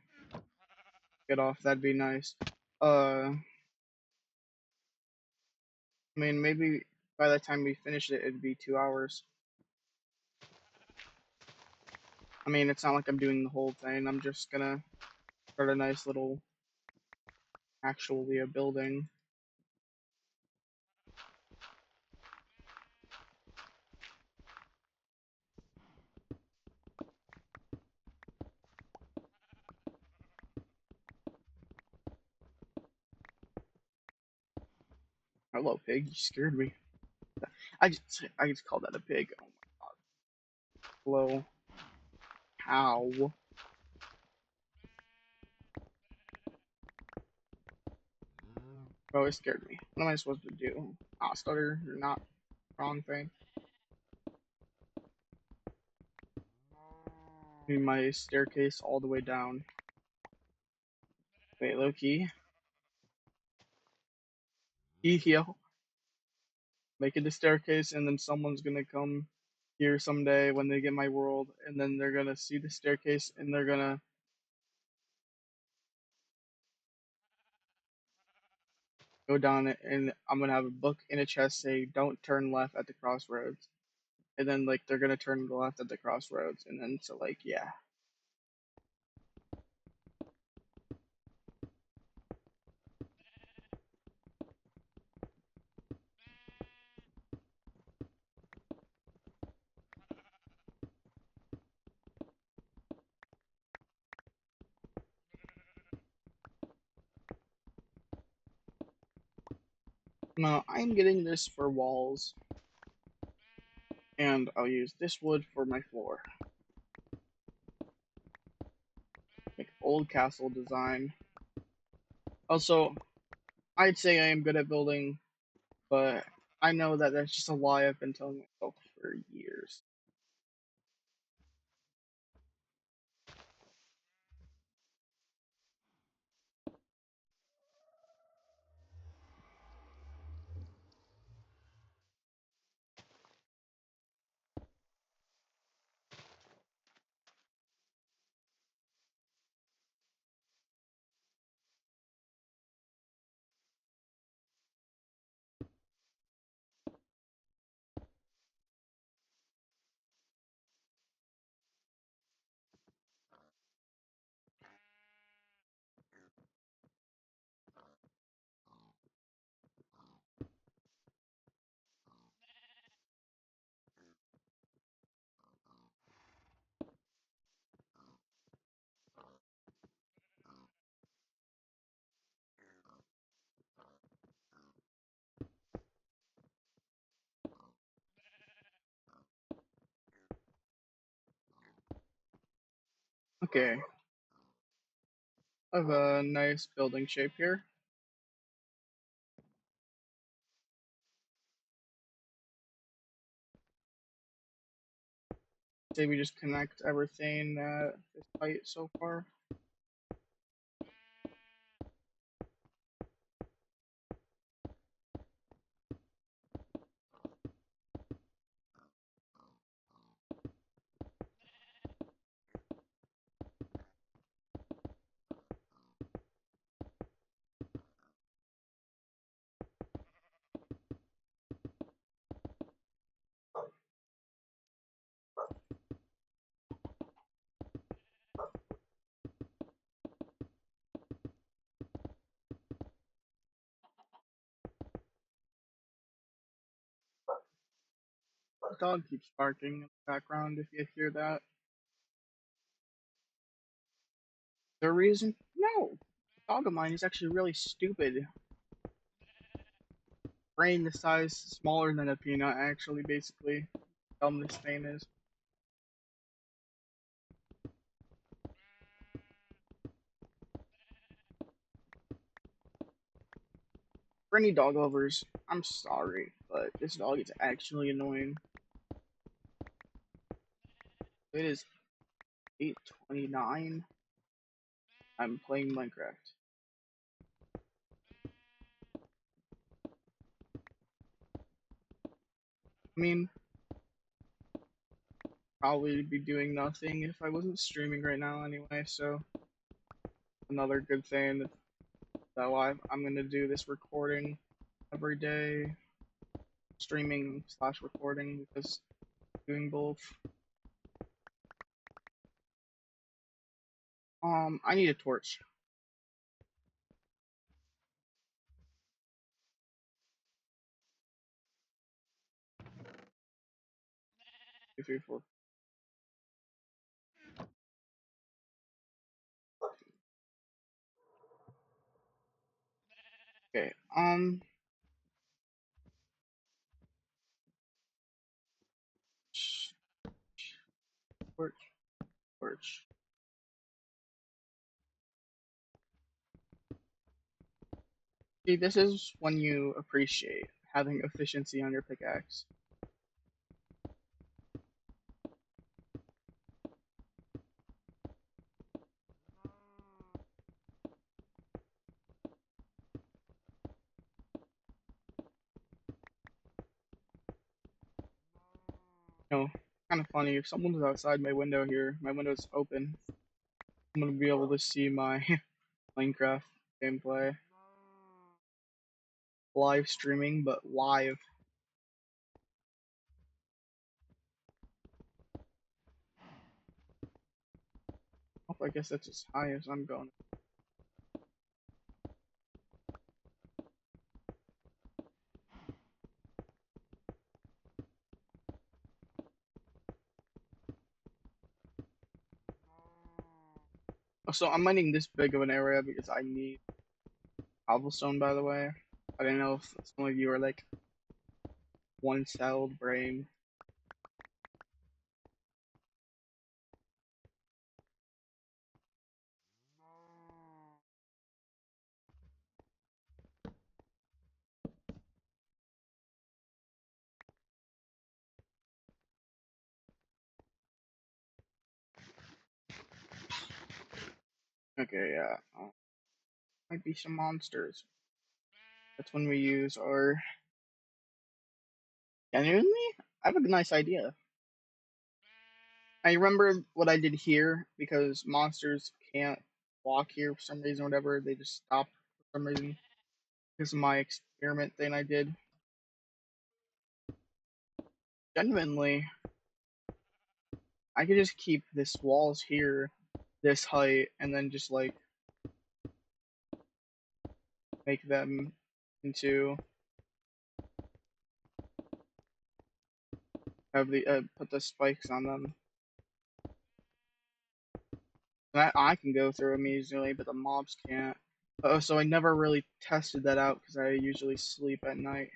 get off, that'd be nice. I mean, maybe by the time we finish it, it'd be 2 hours. I mean, it's not like I'm doing the whole thing. I'm just gonna start a nice little, actually a building. Hello, pig. You scared me. I just called that a pig. Oh my god. Hello. How? Oh, it scared me. What am I supposed to do? Ah, stutter or not? Wrong thing. Need my staircase all the way down. Wait, Loki. Yo. Making the staircase, and then someone's gonna come here someday when they get my world, and then they're gonna see the staircase, and they're gonna go down it, and I'm gonna have a book in a chest say, "Don't turn left at the crossroads," and then like they're gonna turn left at the crossroads, and then so like yeah. No, I'm getting this for walls, and I'll use this wood for my floor. Like old castle design. Also, I'd say I am good at building, but I know that that's just a lie I've been telling myself for years. Okay, I have a nice building shape here. Say we just connect everything at this height so far. Dog keeps barking in the background if you hear that. The reason? No. The dog of mine is actually really stupid. Brain the size smaller than a peanut, actually, basically. Dumb this thing is. For any dog lovers, I'm sorry, but this dog is actually annoying. It is 8:29. I'm playing Minecraft. I mean, probably be doing nothing if I wasn't streaming right now anyway, so another good thing that I'm gonna do this recording every day, streaming slash recording because doing both. I need a torch. 2, 3, 4. Okay. Torch, torch. See, this is when you appreciate having efficiency on your pickaxe. You know, kind of funny. If someone was outside my window here, my window's open. I'm gonna be able to see my Minecraft gameplay live streaming, but live. Oh, I guess that's as high as I'm going. Oh, so I'm mining this big of an area because I need cobblestone. By the way, I didn't know if some of you are like one-celled brain. Okay, yeah. Might be some monsters. That's when we use our. Genuinely, I have a nice idea. I remember what I did here because monsters can't walk here for some reason or whatever. They just stop for some reason because of my experiment thing I did. Genuinely, I could just keep this walls here this height and then just like make them into have the put the spikes on them. And I can go through them easily, but the mobs can't. Oh, so I never really tested that out because I usually sleep at night.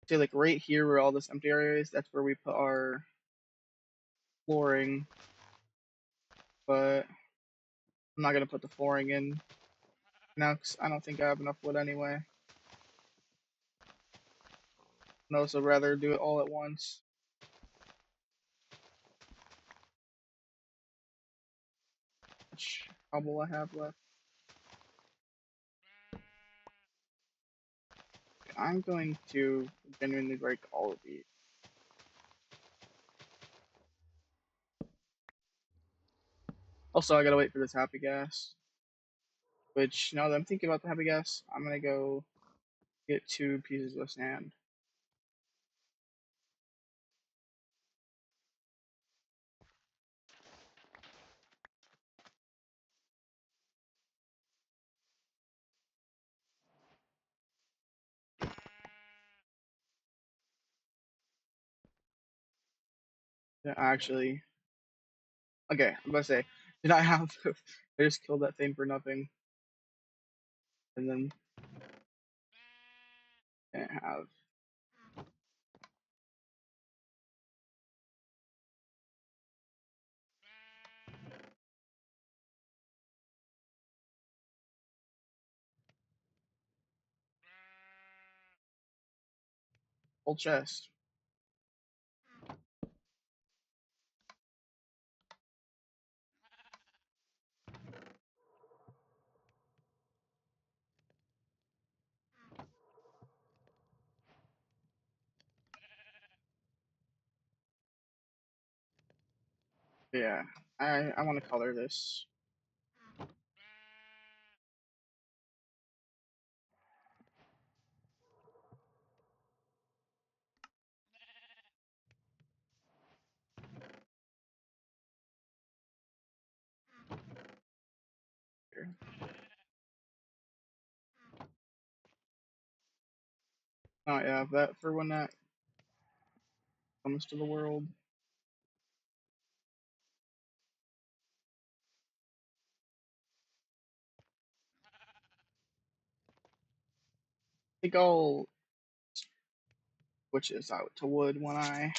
See, like right here where all this empty area is, that's where we put our flooring. But I'm not gonna put the flooring in now because I don't think I have enough wood anyway. I'd also rather do it all at once. Which cobble I have left. I'm going to genuinely break all of these. Also, I gotta wait for this happy gas. Which, now that I'm thinking about the happy gas, I'm gonna go get 2 pieces of sand. Yeah, actually, okay, I'm about to say, did I have? I just killed that thing for nothing, and then didn't have. Full chest. Yeah, I want to color this. Here. Oh yeah, that for when that comes to the world. I think I'll switch this out to wood when I.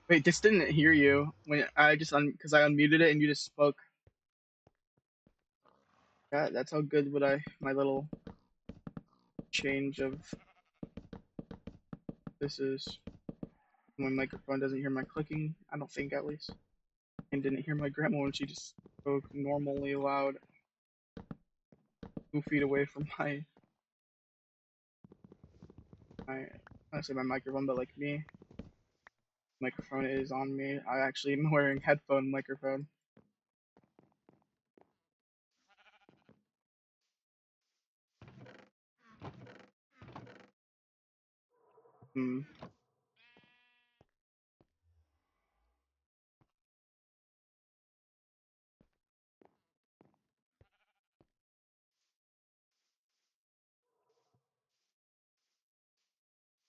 Wait, this didn't hear you when I just because I unmuted it and you just spoke. That's how good would I my little change of this is. My microphone doesn't hear my clicking. I don't think at least, and didn't hear my grandma when she just spoke normally loud, 2 feet away from my I say my microphone, but like me, microphone is on me. I actually am wearing headphone microphone. Hmm.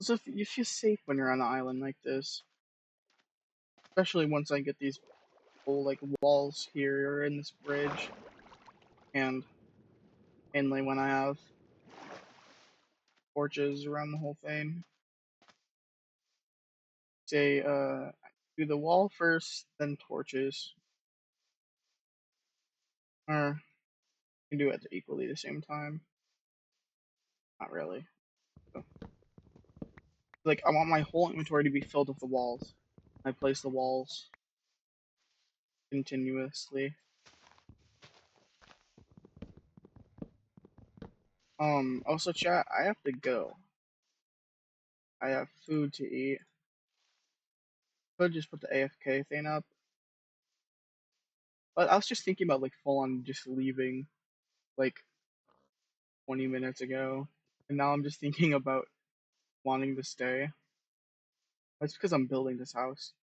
So if you feel safe when you're on an island like this, especially once I get these whole like walls here in this bridge, and mainly when I have torches around the whole thing. Say, do the wall first, then torches, or you can do it equally the same time. Not really. So, like, I want my whole inventory to be filled with the walls. I place the walls continuously. Also, chat, I have to go. I have food to eat. Could just put the AFK thing up. But I was just thinking about, like, full on just leaving, like, 20 minutes ago. And now I'm just thinking about wanting to stay. That's because I'm building this house.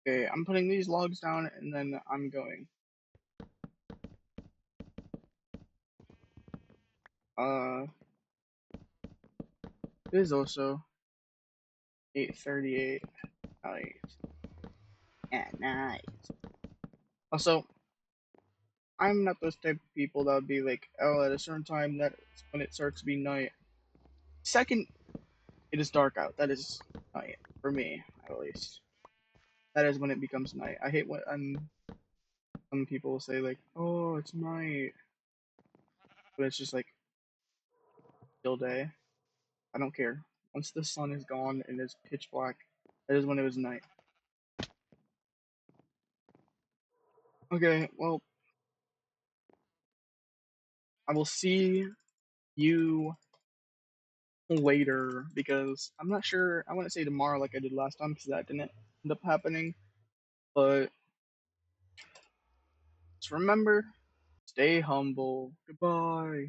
Okay, I'm putting these logs down and then I'm going. Uh, it is also 8:38 night at night. Also, I'm not those type of people that would be like, oh, at a certain time that's when it starts to be night. Second, it is dark out. That is night for me, at least. That is when it becomes night. I hate when some people say like, oh, it's night, but it's just like still day. I don't care. Once the sun is gone and it's pitch black, that is when it was night. Okay, well, I will see you later because I'm not sure. I want to say tomorrow like I did last time because that didn't end up happening. But just remember, stay humble. Goodbye.